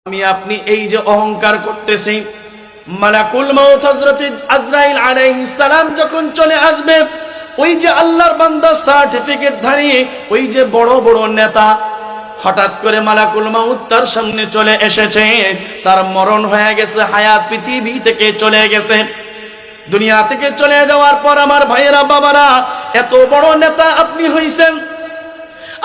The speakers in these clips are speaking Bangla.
আমি আপনি এই যে অহংকার করতেছি, মালাকুল মউত হযরত আজরাইল আলাইহিস সালাম যখন চলে আসবে, ওই যে আল্লাহর বান্দা সার্টিফিকেট ধারী ওই যে বড় বড় নেতা, হঠাৎ করে মালাকুল মউত তার সামনে চলে এসেছে। তার মরণ হয়ে গেছে, হায়াত পৃথিবী থেকে চলে গেছে। দুনিয়া থেকে চলে যাওয়ার পর আমার ভাইয়েরা বাবারা, এত বড় নেতা আপনি হইছেন,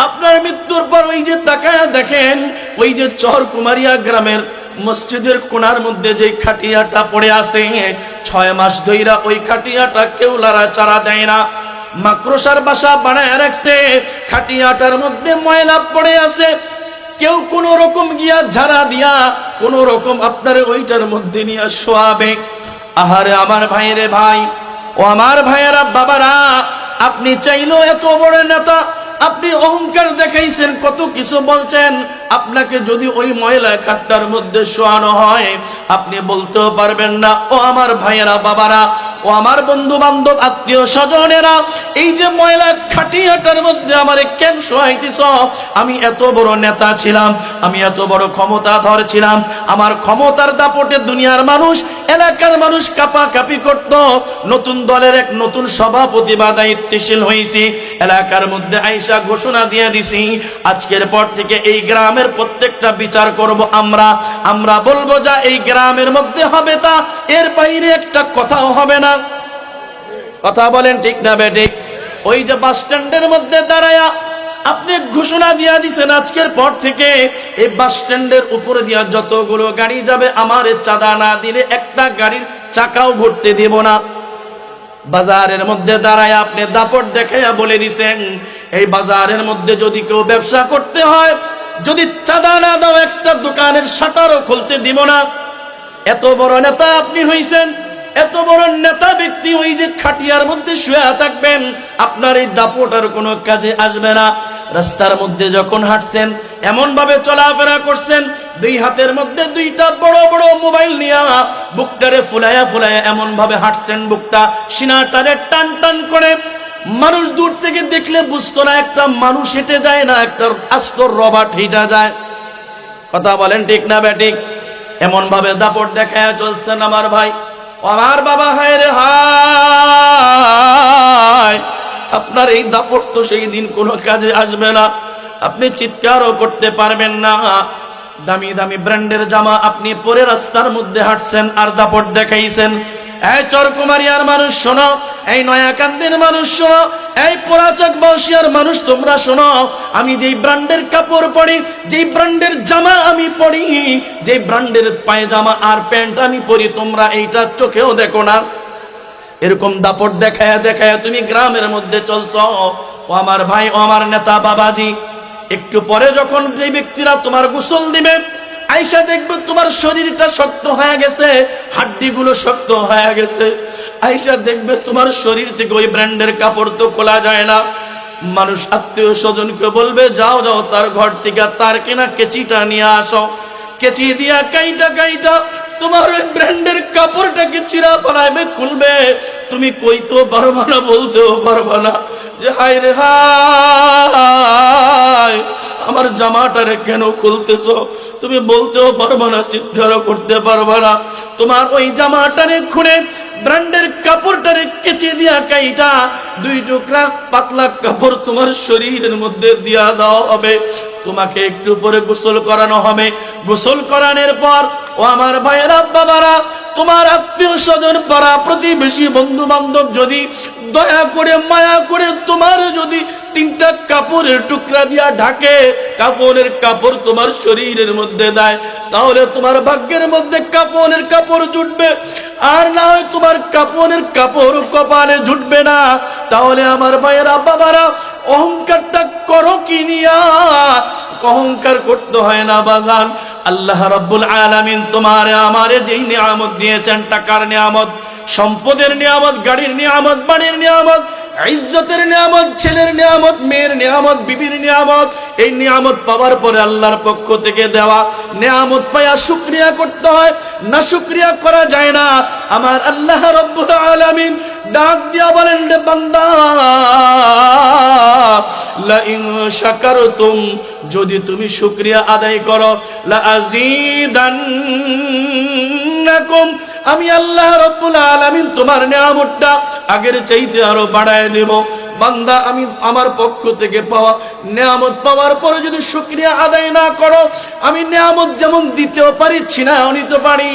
আপনার মৃত্যুর পর ওই যে তাকায়া দেখেন, ওই যে চরকুমারিয়া গ্রামের মসজিদের কোণার মধ্যে যে খাটিয়াটা পড়ে আছে, 6 মাস ধইরা ওই খাটিয়াটা কেউ লাড়াচাড়া দেয় না, মাকড়সার বাসা বানায় রাখছে। খাটিয়াটার মধ্যে ময়লা পড়ে আছে, কেউ কোন রকম গিয়া ঝাড়া দিয়া কোন রকম আপনার ওইটার মধ্যে নিয়ে শোয়াবে। আহারে আমার ভাইরে ভাই, ও আমার ভাইয়েরা বাবারা, আপনি চাইলেও এত বড় নেতা, আপনি অহংকার দেখাইছেন, কত কিছু বলছেন। আপনাকে যদি ওই ময়লা খাটটার মধ্যে শোয়ানো হয়, আপনি বলতেও পারবেন না, ও আমার ভাইয়েরা বাবারা, ও আমার বন্ধু বান্ধব আত্মীয় স্বজনেরা, এই যে ময়লা খাটিয়াটার মধ্যে আমারে কেন শোয়াইতেছ? আমি এত বড় নেতা ছিলাম, আমি এত বড় ক্ষমতাধর ছিলাম, আমার ক্ষমতার দাপটে দুনিয়ার মানুষ, এলাকার মানুষ কাঁপাকাঁপি করত। নতুন দলের এক নতুন সভাপতি বা দায়িত্বশীল হয়েছি, এলাকার মধ্যে আইসা ঘোষণা দিয়ে দিছি, আজকের পর থেকে এই গ্রামের প্রত্যেকটা বিচার করব আমরা বলবো যা এই গ্রামের মধ্যে হবে তা, এর বাইরে একটা কথাও হবে না। কথা বলেন ঠিক না বেঠিক? ওই যে বাস স্ট্যান্ডের মধ্যে দাঁড়ায়া আপনি ঘোষণা দিয়া দিছেন, আজকের পর থেকে এই বাস স্ট্যান্ডের উপরে দিয়া যতগুলো গাড়ি যাবে, আমার চাঁদা না দিলে একটা গাড়ির চাকাও ঘুরতে দিব না। বাজারের মধ্যে দাঁড়ায় আপনি দাপট দেখাইয়া বলে দিছেন, এই বাজারের মধ্যে যদি কেউ ব্যবসা করতে হয়, যদি চাঁদা না দাও একটা দোকানের শাটারও খুলতে দিব না। এত বড় নেতা আপনি হইছেন, এত বড় নেতা ব্যক্তি, ওই যে খাটিয়ার মধ্যে শুয়ে থাকবেন, আপনার এই দাপট আর কোনো কাজে আসবে না। রাস্তার মধ্যে যখন হাঁটছেন, এমন ভাবে চলাফেরা করছেন, দুই হাতের মধ্যে দুইটা বড় বড় মোবাইল নিয়ে বুকটারে ফুলায়া ফুলায়া এমন ভাবে হাঁটছেন, বুকটা সিনাটারে টান টান করে, মানুষ দূর থেকে দেখলে বুঝতো না একটা মানুষ হেঁটে যায় না, একটা আস্তর রবার্ট হেঁটে যায়। কথা বলেন ঠিক না বেঠিক? এমন ভাবে দাপট দেখায় চলছেন আমার ভাই, আমার বাবা, হায় রে হায়, আপনার এই দাপট তো সেই দিন কোনো কাজে আসবে না, আপনি চিৎকারও করতে পারবেন না। দামি দামি ব্র্যান্ডের জামা আপনি পরে রাস্তার মধ্যে হাঁটছেন আর দাপট দেখাইছেন। এই চরকুমারিয়ার মানুষ শোনো, এই নয়াকান্দির মানুষ শোনো, এই পোড়াচক বসিয়ার মানুষ তোমরা শোনো, আমি যেই ব্র্যান্ডের কাপড় পরি, যেই ব্র্যান্ডের জামা আমি পরি, যেই ব্র্যান্ডের পায়জামা আর প্যান্ট আমি পরি, তোমরা এইটা চোখেও দেখো না। এরকম দাপট দেখায়া দেখায়া তুমি গ্রামের মধ্যে চলছ। ও আমার ভাই, ও আমার নেতা বাবাজি, একটু পরে যখন যে ব্যক্তিরা তোমার গোসল দিবে, আইসা দেখবে তোমার শরীরটা শক্ত হয়ে গেছে, হাড্ডিগুলো শক্ত হয়ে গেছে। আইসা দেখবে তোমার শরীর থেকে ওই ব্র্যান্ডের কাপড় তো খোলা যায় না। মানুষ আত্মীয় স্বজনকে বলবে, যাও যাও তার ঘর থেকে তার কেনা কেচিটা নিয়ে আসো। কেচি দিয়া কাইটা কাইটা তোমার ওই ব্র্যান্ডের কাপড়টাকে চিরা ফেলাইবে, খুলবে। তুমি কইতেও পারবা না, বলতেও পারবা না যে হায় রে হায়, আমার জামাটারে কেন খুলতেছ? তুমি বলতেও পারবা না, চিৎকারও করতে পারবা না। তোমার ওই জামাটারে খুঁড়ে ব্র্যান্ডের কাপড়টারে কেচে দিয়া কাইটা 2 টুকরা পাতলা কাপড় তোমার শরীরের মধ্যে দিয়া দেওয়া হবে। তোমাকে একটু পরে গোসল করানো হবে। গোসল করানোর পর, ও আমার ভাইয়েরা বাবারা, তোমার আত্মীয় স্বজন, পাড়া প্রতিবেশী, বন্ধু বান্ধব যদি দয়া করে মায়া করে তোমার যদি 3টা কাপড়ের টুকরা দিয়া ঢাকে, কাপড়ের কাপড় তোমার শরীরের মধ্যে দেয়, তাহলে তোমার ভাগ্যের মধ্যে কাপড়ের কাপড় জুটবে। আর না হয় তোমার কাপড়ের কাপড় কপালে জুটবে না। তাহলে আমার ভাইয়েরা বাবারা, অহংকারটা করো কি নিয়া? অহংকার করতে হয় না বাজান। আল্লাহ রাব্বুল আলামিন তোমারে আমারে যেই নিয়ামত দিয়েছেন, টাকার নিয়ামত, সম্পদের নিয়ামত, গাড়ির নিয়ামত, বাড়ির নিয়ামত, ইজ্জতের নিয়ামত, ছেলের নিয়ামত, মেয়ের নিয়ামত, বিবির নিয়ামত, এই নিয়ামত পাওয়ার পরে আল্লাহর পক্ষ থেকে দেওয়া নিয়ামত পায়া শুকরিয়া করতে হয়, না শুকরিয়া করা যায় না। আমার আল্লাহ রাব্বুল আলামিন ডাক দিয়া বলেন, রে বান্দা, লা ইন শাকারতুম, যদি তুমি শুকরিয়া আদায় করো, লা আযীদান্নাকুম, আমি আল্লাহ রাব্বুল আলামিন তোমার নিয়ামতটা আগের চাইতে আরো বাড়ায় দেব। বান্দা, আমি আমার পক্ষ থেকে পাওয়া নিয়ামত পাওয়ার পরে যদি শুকরিয়া আদায় না করো, আমি নিয়ামত যেমন দিতেও পারি ছিনাও নিতে পারি।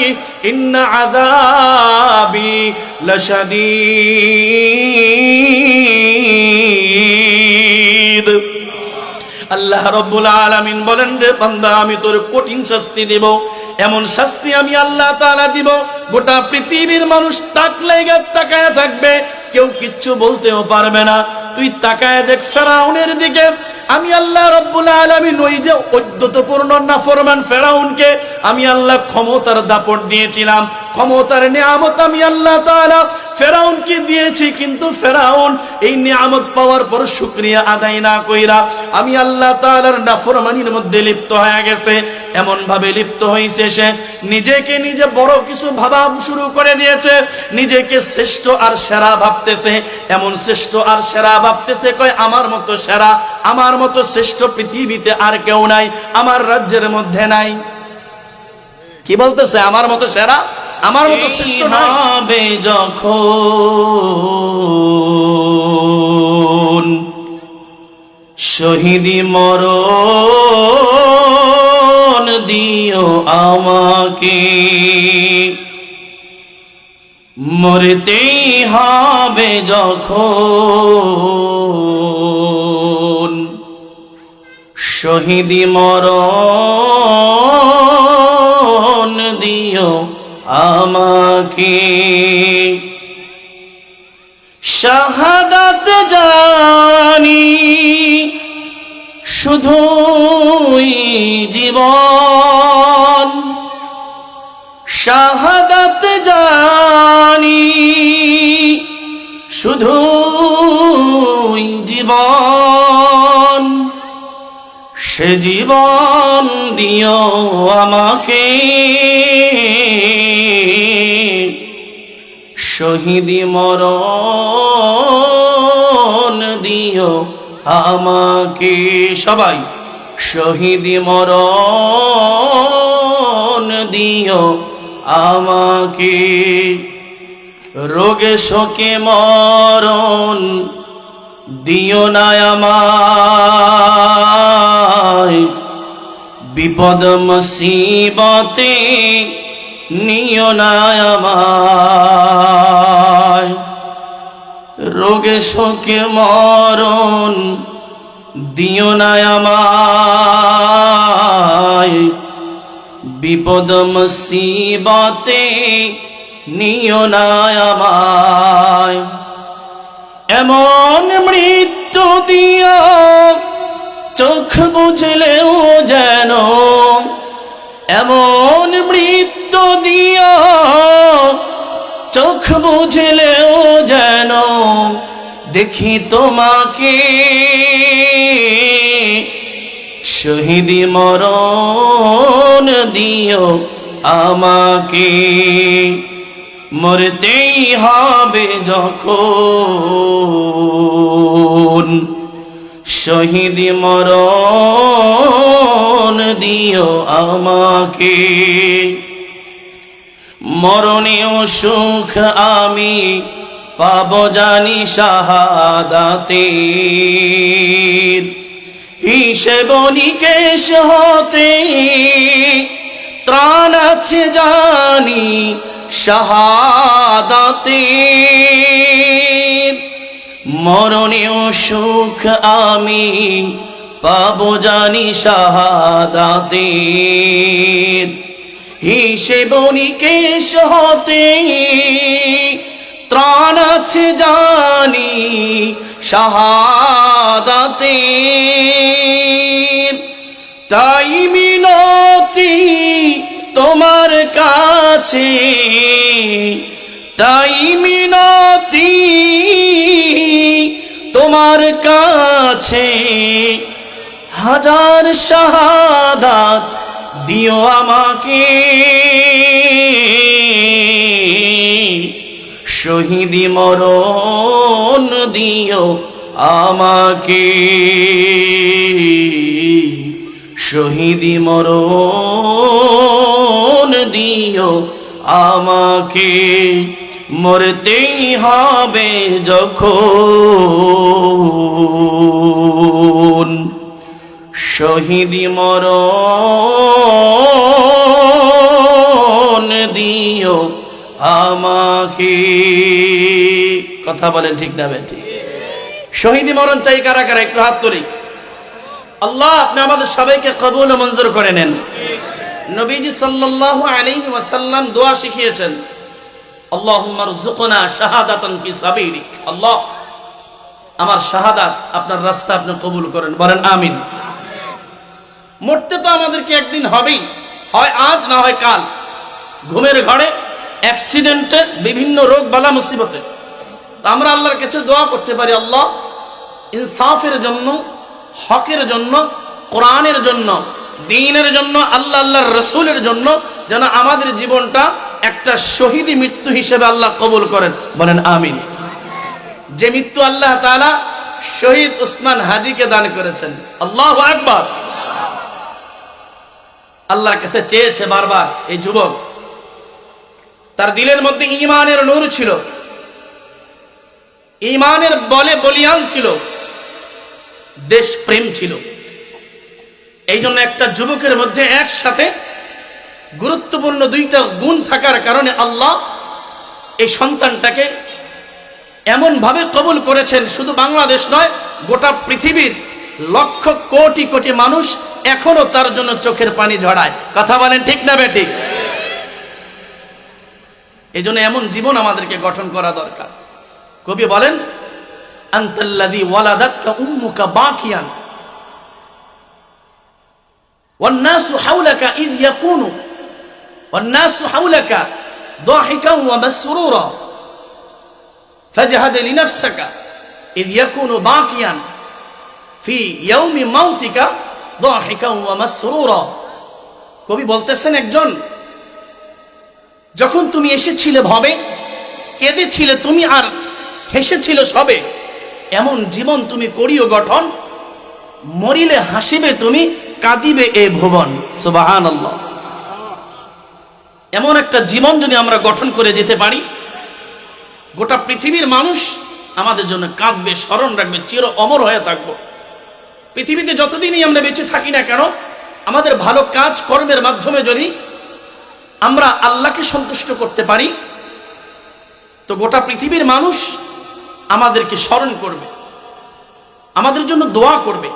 ইন্না আযাবি লাশাদীদ। আল্লাহ রাব্বুল আলামিন বলেন, রে বান্দা, আমি তোর কঠিন শাস্তি দেব। এমন শাস্তি আমি আল্লাহ তাআলা দিব, গোটা পৃথিবীর মানুষ তাকায় থাকবে, কেউ কিচ্ছু বলতেও পারবে না। তুই তাকায় দেখ ফেরাউনের দিকে, আমি আল্লাহ রাব্বুল আলামিন ওই যে অদ্যতপূর্ণ নাফরমান ফেরাউনকে আমি আল্লাহ ক্ষমতার দাপট দিয়েছিলাম, ক্ষমতার নিয়ামত আমি আল্লাহ তাআলা ফেরাউনকে দিয়েছি, কিন্তু ফেরাউন এই নিয়ামত পাওয়ার পর শুকরিয়া আদায় না কইরা আমি আল্লাহ তাআলার নাফরমানির মধ্যে লিপ্ত হয়ে গেছে। এমন ভাবে লিপ্ত হয়েছে, সে নিজেকে নিজে বড় কিছু ভাবা শুরু করে দিয়েছে, নিজেকে শ্রেষ্ঠ আর সেরা ভাবতেছে। এমন শ্রেষ্ঠ আর সেরা ভাবতেছে, কয় আমার মতো সেরা, আমার মতো শ্রেষ্ঠ পৃথিবীতে আর কেউ নাই, আমার রাজ্যের মধ্যে নাই। কি বলতেছে? আমার মতো সেরা, আমার মতো শ্রেষ্ঠ হবে যখন শহীদি মরণ দিও আমাকে, মরতেই হবে যখন শহীদি মরণ দিও আমাকে। শাহাদাত জানি শুধুই জীবন, শাহাদাত জানি শুধুই জীবন, সে জীবন দিও আমাকে, শহীদি মরণ দিও আমাকে। সবাই, শহীদি মরণ দিও আমাকে, রোগে শোকে মরণ দিও না আমায়, বিপদ মুসিবতে নিও না আমায়, রোগে শোকে মরণ দিও না আমায়, বিপদ মুসিবতে নিও না আমায়। এমন মৃত্যু দিও চোখ বুঝলেও যেন, এমন মৃত্যু দিও চোখ বুঝলেও যেন দেখি তোমাকে, শহীদি মরণ দিও আমাকে, মরতেই হবে যখন শহীদি মরণ দিও আমাকে। মরণেও সুখ আমি পাব জানি শাহাদাতের, হিসেব নিকেশ হতে ত্রাণ আছে জানি শাহাদাতের। মরণেও সুখ আমি পাব জানি শাহাদাতের, হিসেব নিকেশ হতে ত্রাণ আছে জানি শাহাদাতের। তাই মিনতি তোমার কাছে, তাই মিনতি কাছে হাজার শাহাদাত দিও আমাকে, শহীদি মরণ দিও আমাকে, শহীদি মরণ দিও আমাকে, মরতেই হবে যখন, শহীদি মরণ দিও আমাকে। কথা বলেন ঠিক না বেঠিক? শহীদি মরণ চাই কারা কারা? একটু হাত তুলি। আল্লাহ আপনি আমাদের সবাইকে কবুল ও মঞ্জুর করে নেন। নবীজি সাল্লাল্লাহু আলাইহি ওয়াসাল্লাম দোয়া শিখিয়েছেন, আল্লাহুম্মা রযুকনা শাহাদাতান ফি সাবিলিক। আল্লাহ আমার শাহাদাত আপনার রাস্তা আপনি কবুল করেন, বলেন আমিন। মরতে তো আমাদেরকে একদিন হবেই, হয় আজ না হয় কাল, ঘুমের ঘরে, অ্যাক্সিডেন্টে, বিভিন্ন রোগ বালা মুসিবতে। আমরা আল্লাহর কাছে দোয়া করতে পারি, আল্লাহ ইনসাফের জন্য, হকের জন্য, কোরআনের জন্য, দ্বীনের জন্য, আল্লাহর রাসূলের জন্য যেন আমাদের জীবনটা একটা শহীদি মৃত্যু হিসেবে আল্লাহ কবুল করেন, বলেন আমিন। যে মৃত্যু আল্লাহ তাআলা শহীদ উসমান হাদিকে দান করেছেন, আল্লাহু আকবার। আল্লাহর কাছে চেয়েছে বারবার, এই যুবক, তার দিলের মধ্যে ঈমানের নূর ছিল, ঈমানের বলে বলিয়ান ছিল, দেশ প্রেম ছিল। এই জন্য একটা যুবকের মধ্যে একসাথে গুরুত্বপূর্ণ দুইটা গুণ থাকার কারণে আল্লাহ এই সন্তানটাকে এমন ভাবে কবুল করেছেন, শুধু বাংলাদেশ নয়, গোটা পৃথিবীর লক্ষ কোটি কোটি মানুষ এখনো তার জন্য চোখের পানি ঝরায়। কথা বলেন ঠিক না বেঠিক? এই জন্য এমন জীবন আমাদেরকে গঠন করা দরকার। কবি বলেন, আনতাল্লাযী ওয়ালাদাতকা উম্মুকা বাকিয়ান ওয়ান-নাসু হাওলাকা ইয ইয়াকুনু ওয়ান-নাসু হাওলাকা দাহিকান ওয়া মাসরুরা ফাজহাদ লিনাফসিকা ইয ইয়াকুনু বাকিয়ান ফি ইয়াউমি মাউতিকা দাহিকান ওয়া মাসরুরা। কবি বলতেছেন, একজন যখন তুমি এসেছিলে ভবে, কেঁদেছিলে তুমি আর হেসেছিল সবে, এমন জীবন তুমি করিও গঠন, মরিলে হাসিবে তুমি, কাঁদিবে এ ভুবন। সুবহানাল্লাহ। এমন একটা জীবন যদি আমরা গঠন করে যেতে পারি, গোটা পৃথিবীর মানুষ আমাদের জন্য কাঁদবে, স্মরণ রাখবে, চির অমর হয়ে থাকবো। পৃথিবীতে যতদিনই আমরা বেঁচে থাকি না কেন, আমাদের ভালো কাজ কর্মের মাধ্যমে যদি আমরা আল্লাহকে সন্তুষ্ট করতে পারি, তো গোটা পৃথিবীর মানুষ আমাদেরকে স্মরণ করবে, আমাদের জন্য দোয়া করবে,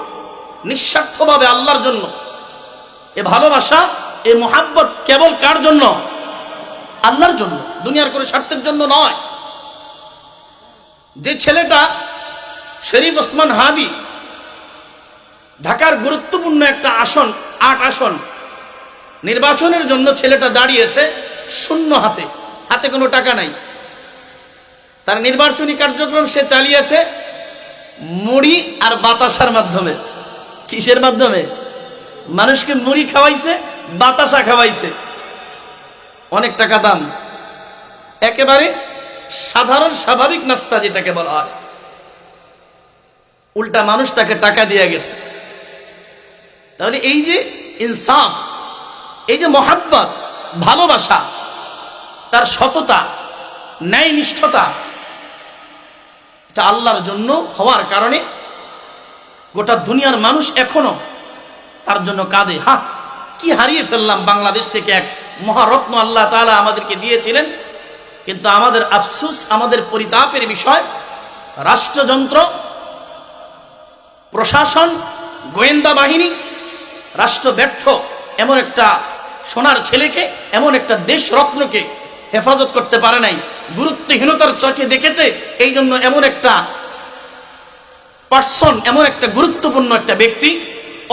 নিঃস্বার্থভাবে আল্লাহর জন্য। এ ভালোবাসা, এ মোহাব্বত কেবল কার জন্য? আল্লাহর জন্য, দুনিয়ার কোনো স্বার্থের জন্য নয়। যে ছেলেটা শরীফ ওসমান হাদি, ঢাকার গুরুত্বপূর্ণ একটা আসন, ৮ আসন নির্বাচনের জন্য ছেলেটা দাঁড়িয়েছে শূন্য হাতে, হাতে কোনো টাকা নাই। তার নির্বাচনী কার্যক্রম সে চালিয়েছে মুড়ি আর বাতাসার মাধ্যমে। কিসের মাধ্যমে? মানুষকে মুড়ি খাওয়াইছে, বাতাসা খাওয়াইছে, অনেক টাকা দাম, একেবারে সাধারণ স্বাভাবিক নাস্তা যেটাকে বলা হয়। উল্টা মানুষ তাকে টাকা দিয়ে গেছে। তাহলে এই যে ইনসাফ, এই যে মহাব্বত, ভালোবাসা, তার সততা, ন্যায় নিষ্ঠতা, এটা আল্লাহর জন্য হওয়ার কারণে গোটা দুনিয়ার মানুষ এখনো তার জন্য কাঁদে। হ্যাঁ, কি হারিয়ে ফেললাম, বাংলাদেশ থেকে এক মহারত্ন আল্লাহ তাআলা আমাদেরকে দিয়েছিলেন, কিন্তু আমাদের আফসোস, আমাদের পরিতাপের বিষয়, রাষ্ট্রযন্ত্র, প্রশাসন, গোয়েন্দা বাহিনী, রাষ্ট্র ব্যর্থ এমন একটা সোনার ছেলেকে, এমন একটা দেশ রত্নকে হেফাজত করতে পারে নাই, গুরুত্বহীনতার চোখে দেখেছে। এই জন্য এমন একটা পার্সন, এমন একটা গুরুত্বপূর্ণ একটা ব্যক্তি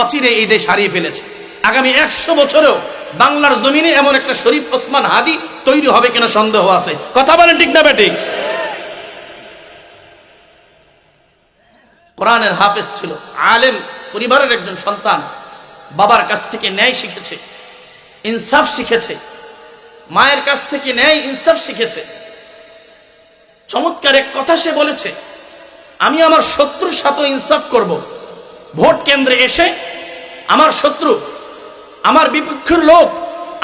অচিরে এই দেশ হারিয়ে ফেলেছে। আগামী 100 বছরেও বাংলার জমিনে এমন একটা শরীফ ওসমান হাদি তৈরি হবে কিনা সন্দেহ আছে। কথা বলেন ঠিক না বেঠিক? কোরআনের হাফেজ ছিল, আলেম পরিবারের একজন সন্তান, বাবার কাছ থেকে ন্যায় শিখেছে, ইনসাফ শিখেছে, মায়ের কাছ থেকে ন্যায় ইনসাফ শিখেছে। চমৎকার এক কথা সে বলেছে, আমি আমার শত্রুর সাথে ইনসাফ করব। ভোট কেন্দ্রে এসে আমার শত্রু, আমার বিপক্ষের লোক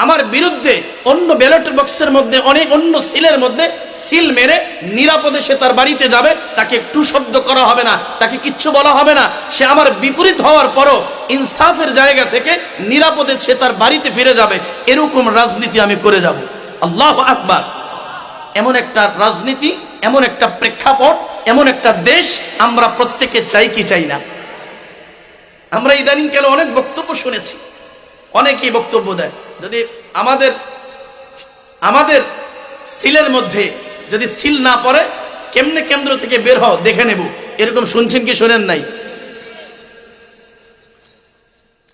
আমার বিরুদ্ধে অন্য ব্যালট বক্সের মধ্যে অনেক অন্য সিলের মধ্যে সিল মেরে নিরাপদে সে তার বাড়িতে যাবে, তাকে একটু শব্দ করা হবে না, তাকে কিচ্ছু বলা হবে না। সে আমার বিপরীত হওয়ার পরও ইনসাফের জায়গা থেকে নিরাপদে সে তার বাড়িতে ফিরে যাবে। এরকম রাজনীতি আমি করে যাব। আল্লাহু আকবার। এমন একটা রাজনীতি, এমন একটা প্রেক্ষাপট, এমন একটা দেশ আমরা প্রত্যেকে চাই কি চাই না? আমরা ইদানিং কালে অনেক বক্তব্য শুনেছি, অনেকেই বক্তব্য দেয় যদি আমাদের সিলের মধ্যে যদি সিল না পড়ে কেমনে কেন্দ্র থেকে বের হও দেখে নেব। এরকম শুনছেন কি শোনেন নাই?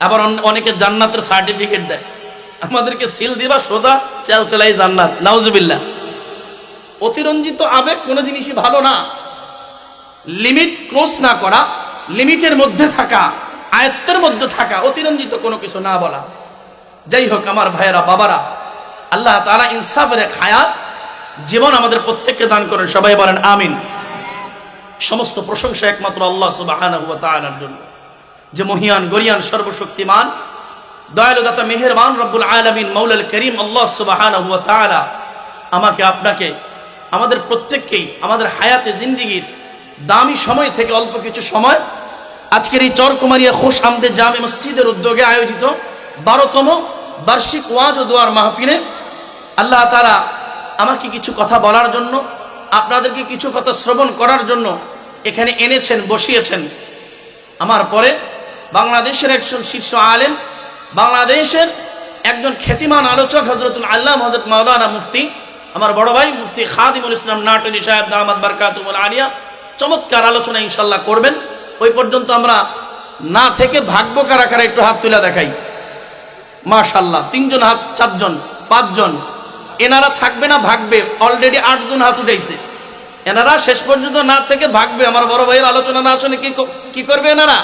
আবার অনেকে জান্নাতের সার্টিফিকেট দেয়, আমাদেরকে সিল দিবা সোজা চাল চালাই জান্নাত। নাউজুবিল্লাহ। অতিরঞ্জিত আবেগ কোনো জিনিসই ভালো না। লিমিট ক্রস না করা, লিমিটের মধ্যে থাকা, আয়ত্তের মধ্যে থাকা, অতিরঞ্জিত কোনো কিছু না বলা। যাই হোক আমার ভাইয়েরা, বাবারা, আল্লাহ তাআলা ইনসাফের এক হায়াত জীবন আমাদের প্রত্যেককে দান করেন। সবাই বলেন আমিন। সমস্ত প্রশংসা একমাত্র আল্লাহ সুবহানাহু ওয়া তাআলার জন্য, যে মহিয়ান গরিয়ান সর্বশক্তিমান দয়ালু দাতা মেহেরবান রব্বুল আলামিন মাওলাল করিম আল্লাহ সুবহানাহু ওয়া তাআলা আমাকে আপনাকে আমাদের প্রত্যেককেই আমাদের হায়াতে জিন্দেগির দামি সময় থেকে অল্প কিছু সময় আজকের এই চরকুমারিয়া খোশ আমদে জামে মসজিদের উদ্যোগে আয়োজিত 12তম বার্ষিক ওয়াজ ও দোয়ার মাহফিলে আল্লাহ তাআলা আমাকে কিছু কথা বলার জন্য, আপনাদেরকে কিছু কথা শ্রবণ করার জন্য এখানে এনেছেন, বসিয়েছেন। আমার পরে বাংলাদেশের একজন শীর্ষ আলেম, বাংলাদেশের একজন খ্যাতিমান আলোচক হযরতুল আল্লামা হযরত মাওলানা মুফতি, আমার বড় ভাই মুফতি খাদিমুল ইসলাম নাটনি সাহেব দামাত বারকাতুহুল আলিয়া চমৎকার আলোচনা ইনশাআল্লাহ করবেন। ওই পর্যন্ত আমরা না থেকে ভাগবো কারা কারা, একটু হাত তুলে দেখাই। মাশাআল্লাহ, 3 জন হাত, 4 জন, 5 জন। এনারা থাকবে না ভাগবে, অলরেডি 8 জন হাত উঠাইছে। এনারা শেষ পর্যন্ত না থেকে ভাগবে। আমার বড় ভাইয়ের আলোচনা না শুনে কি করবে? এনারা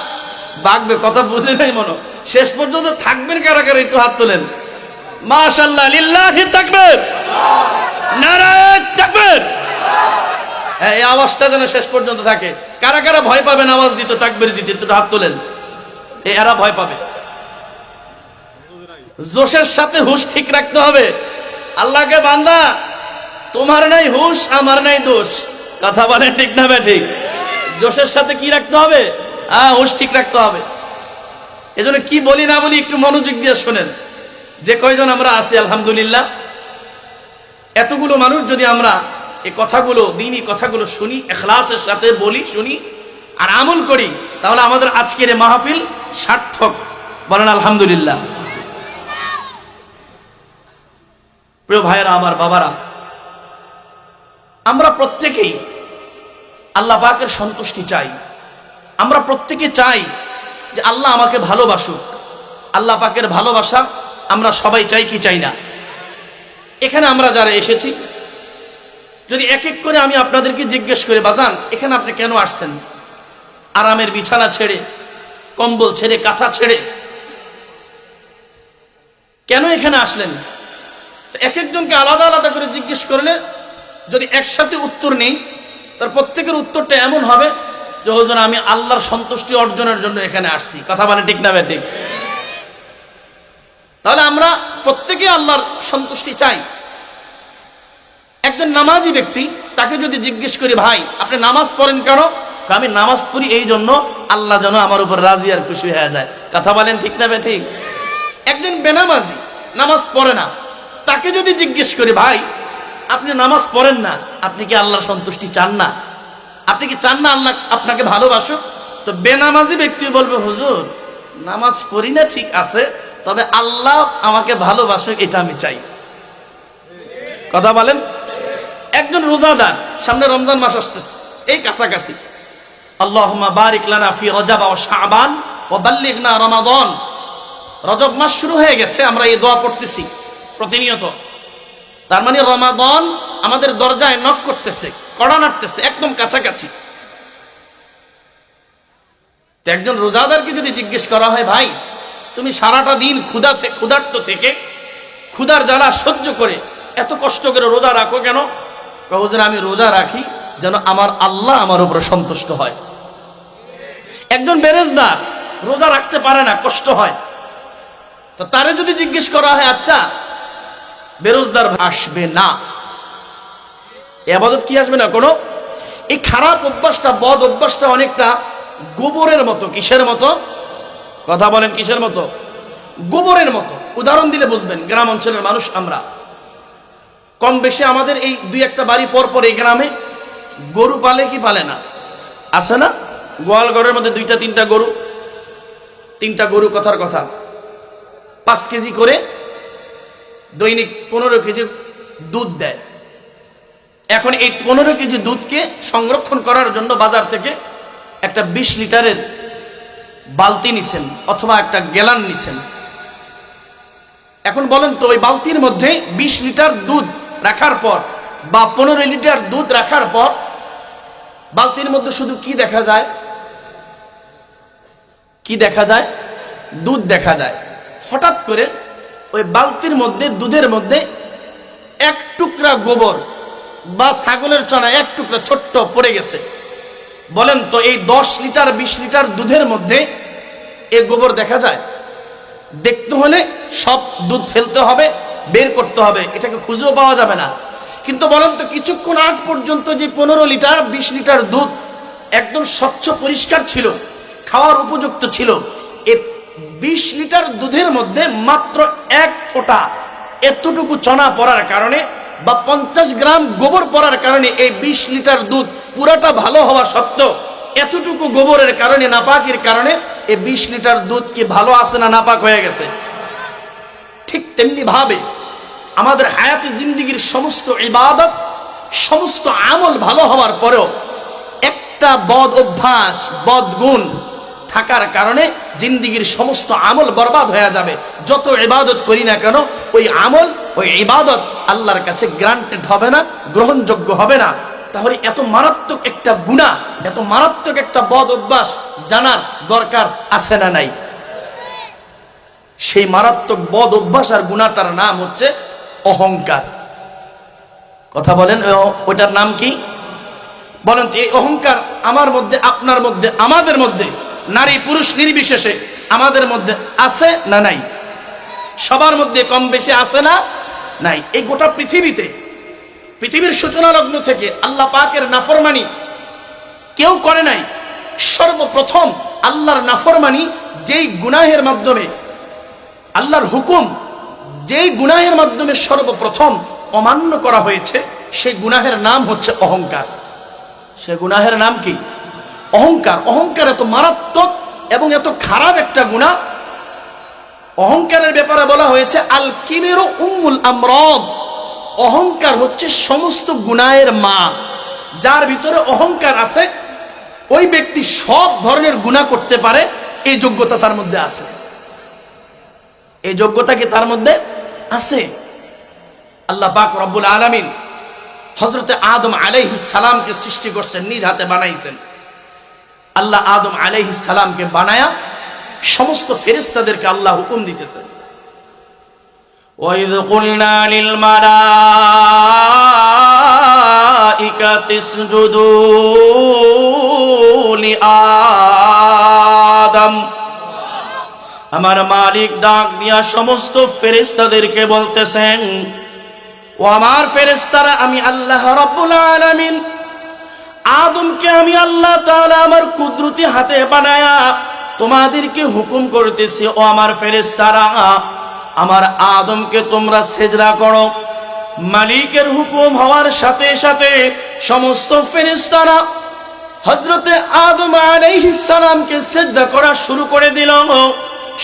ভাগবে। কথা বুঝে নাই মনে? শেষ পর্যন্ত থাকবেন কারা কারা, একটু হাত তোলেন। মাশাআল্লাহ, লিল্লাহি তাকবীর, নারায়ে তাকবীর। এই আওয়াজটা যেন শেষ পর্যন্ত থাকে। কারা কারা ভয় পাবেন আওয়াজ দিতে, তাকবীর দিতে, একটু হাত তোলেন। এরা ভয় পাবে। জোশের সাথে হুশ ঠিক রাখতে হবে। আল্লাহকে বান্দা, তোমার নাই হুশ, আমার নাই দোষ। কথা বলেন ঠিক না ঠিক? জোশের সাথে কি রাখতে হবে? হুশ ঠিক রাখতে হবে। এজন্য কি বলি না বলি একটু মনোযোগ দিয়ে শোনেন। যে কয়জন আমরা আছি আলহামদুলিল্লাহ, এতগুলো মানুষ যদি আমরা এই কথাগুলো, দ্বীনি কথাগুলো শুনি, ইখলাসের সাথে বলি, শুনি আর আমল করি, তাহলে আমাদের আজকের এই মাহফিল সার্থক। বলেন আলহামদুলিল্লাহ। প্রিয় ভাইয়েরা, আমার বাবারা, আমরা প্রত্যেকেই আল্লাহ পাকের সন্তুষ্টি চাই। আমরা প্রত্যেকে চাই যে আল্লাহ আমাকে ভালোবাসুক। আল্লাহ পাকের ভালোবাসা আমরা সবাই চাই কি চাই না? এখানে আমরা যারা এসেছি, যদি এক এক করে আমি আপনাদেরকে জিজ্ঞেস করে, বাজান এখানে আপনি কেন আসছেন? আরামের বিছানা ছেড়ে, কম্বল ছেড়ে, কাঁথা ছেড়ে কেন এখানে আসলেন? এক একজনকে আলাদা আলাদা করে জিজ্ঞেস করলে যদি একসাথে উত্তর নেই, তার প্রত্যেকের উত্তরটা এমন হবে যে হুজুর আমি আল্লাহর সন্তুষ্টি অর্জনের জন্য এখানে আসছি। কথা বলে ঠিক না ঠিক? তাহলে আমরা প্রত্যেকে আল্লাহর সন্তুষ্টি চাই। একজন নামাজি ব্যক্তি, তাকে যদি জিজ্ঞেস করি, ভাই আপনি নামাজ পড়েন কেন? আমি নামাজ পড়ি এই জন্য আল্লাহ যেন আমার উপর রাজি আর খুশি হয়ে যায়। কথা বলেন ঠিক না ঠিক? একজন বেনামাজি, নামাজ পড়ে না, তাকে যদি জিজ্ঞেস করি, ভাই আপনি নামাজ পড়েন না, আপনি কি আল্লাহর সন্তুষ্টি চান না? আপনি কি চান না আল্লাহ আপনাকে ভালোবাসুক? তো বেনামাজি ব্যক্তি বলবে, হুজুর নামাজ পড়ি না ঠিক আছে, তবে আল্লাহ আমাকে ভালোবাসুক এটা আমি চাই। কথা বলেন। একজন রোজাদার, সামনে রমজান মাস আসতেছে, এই কাছাকাছি, আল্লাহুম্মা বারিক লানা ফি রজব ওয়া শাবান ওয়া বাল্লিগনা রমাদান। রজব মাস শুরু হয়ে গেছে, আমরা এই দোয়া পড়তেছি প্রতিনিয়ত। তার মানে রমাদান আমাদের দরজায় নক করতেছে, কড়া নাড়তেছে, একদম কাছাকাছি। তো একজন রোজাদারকে যদি জিজ্ঞেস করা হয়, ভাই তুমি সারাটা দিন ক্ষুধার্ত থেকে ক্ষুধার জ্বালা সহ্য করে এত কষ্ট করে রোজা রাখো কেন? হুজুর আমি রোজা রাখি যেন আমার আল্লাহ আমার উপরে সন্তুষ্ট হয়। একজন বেরেজদার রোজা রাখতে পারে না, কষ্ট হয়, তো তারে যদি জিজ্ঞেস করা হয়, আচ্ছা বেরোজদার আসবে না, ইবাদত কি আসবে না কোনো? এই খারাপ অভ্যাসটা, বদ অভ্যাসটা অনেকটা গোবরের মতো। কিসের মতো? কথা বলেন, কিসের মতো? গোবরের মতো। উদাহরণ দিলে বুঝবেন। গ্রাম অঞ্চলের মানুষ আমরা, কম বেশি আমাদের এই দুই একটা বাড়ি পর পর এই গ্রামে গরু পালে কি পালে না? আছে না? গোয়াল ঘরের মধ্যে দুইটা তিনটা গরু কথার কথা 5 কেজি করে দৈনিক 15 কেজি দুধ দেয়। এখন এই 15 কেজি দুধকে সংরক্ষণ করার জন্য বাজার থেকে একটা 20 লিটারের বালতি নিছেন অথবা একটা গ্যালান নিছেন। এখন বলেন তো, ওই বালতির মধ্যে 20 লিটার দুধ রাখার পর বা 15 লিটার দুধ রাখার পর বালতির মধ্যে শুধু কি দেখা যায়? কি দেখা যায়? দুধ দেখা যায়। হঠাৎ করে ওই বালতির মধ্যে, দুধের মধ্যে এক টুকরা গোবর বা ছাগলের চনা এক টুকরা ছোট্ট পড়ে গেছে। বলেন তো, এই 10 লিটার 20 লিটার দুধের মধ্যে এই গোবর দেখা যায়? দেখতে হলে সব দুধ ফেলতে হবে, বের করতে হবে, এটাকে খুঁজেও পাওয়া যাবে না। কিন্তু বলেন তো, কিছুক্ষণ আগ পর্যন্ত যে 15 লিটার 20 লিটার দুধ একদম স্বচ্ছ পরিষ্কার ছিল, খাওয়ার উপযুক্ত ছিল, এই 20 লিটার দুধের মধ্যে মাত্র 1 ফোঁটা এতটুকু চনা পড়ার কারণে বা 50 গ্রাম গোবর পড়ার কারণে এই 20 লিটার দুধ পুরাটা ভালো হওয়া সত্ত্বেও এতটুকু গোবরের কারণে, নাপাকির কারণে এই 20 লিটার দুধ কি ভালো আছে না নাপাক হয়ে গেছে? ঠিক তেমনি ভাবে আমাদের হায়াতে জিন্দেগীর সমস্ত ইবাদত, সমস্ত আমল ভালো হওয়ার পরেও একটা বদ অভ্যাস, বদ গুণ থাকার কারণে জিন্দেগীর সমস্ত আমল বরবাদ হয়ে যাবে। যত ইবাদত করি না কেন, ওই আমল, ওই ইবাদত আল্লাহর কাছে গ্রান্টেড হবে না, গ্রহণযোগ্য হবে না। তাহলে এত মারাত্মক একটা গুনাহ, এত মারাত্মক একটা বদ অভ্যাস জানার দরকার আছে না নাই? সেই মারাত্মক বদ অভ্যাস আর গুনাহটার নাম হচ্ছে অহংকার। কথা বলেন, ওইটার নাম কি? বলেন তো, এই অহংকার আমার মধ্যে, আপনার মধ্যে, আমাদের মধ্যে, নারী পুরুষ নির্বিশেষে আমাদের মধ্যে আছে না নাই? সবার মধ্যে কম বেশি আছে না নাই? এই গোটা পৃথিবীর সূচনা লগ্ন থেকে আল্লাহ পাকের নাফরমানি কেউ করে নাই। সর্বপ্রথম আল্লাহর নাফরমানি যেই গুনাহের মাধ্যমে, আল্লাহর হুকুম যেই গুনাহের মাধ্যমে সর্বপ্রথম অমান্য করা হয়েছে, সেই গুনাহের নাম হচ্ছে অহংকার। সে গুনাহের নাম কি? অহংকার। অহংকার এত মারাত্মক এবং এত খারাপ একটা গুনাহ। অহংকারের ব্যাপারে বলা হয়েছে আল কিবিরু উম্মুল আমরাদ। অহংকার হচ্ছে সমস্ত গুনাহের মা। যার ভিতরে অহংকার আছে, ওই ব্যক্তি সব ধরনের গুনাহ করতে পারে, এই যোগ্যতা তার মধ্যে আছে। এই যোগ্যতা কি তার মধ্যে আছে? আল্লাহ পাক রব্বুল আলামিন হযরতে আদম আলাইহিস সালামকে সৃষ্টি করছেন, নিজ হাতে বানাইছেন। আল্লাহ আদম আলাইহিস সালামকে বানায়া সমস্ত ফেরেশতাদেরকে আল্লাহ হুকুম দিতেছেন, ওয়াইদ কুলনা লিল মালাইকাতি ইসজুদু লি আদম। আমার মালিক ডাক দিয়া সমস্ত ফেরেশতাদেরকে বলতেছেন, ও আমার ফেরেশতারা, আমি আল্লাহ রাব্বুল আলামিন আদমকে আমি আল্লাহ তাআলা আমার কুদরতি হাতে বানায়া তোমাদেরকে হুকুম করতেছি, ও আমার ফেরেশতারা, আমার আদমকে তোমরা সিজদা করো। মালিকের হুকুম হওয়ার সাথে সাথে সমস্ত ফেরেশতারা হযরতে আদম আলাইহিস সালামকে সিজদা করা শুরু করে দিল।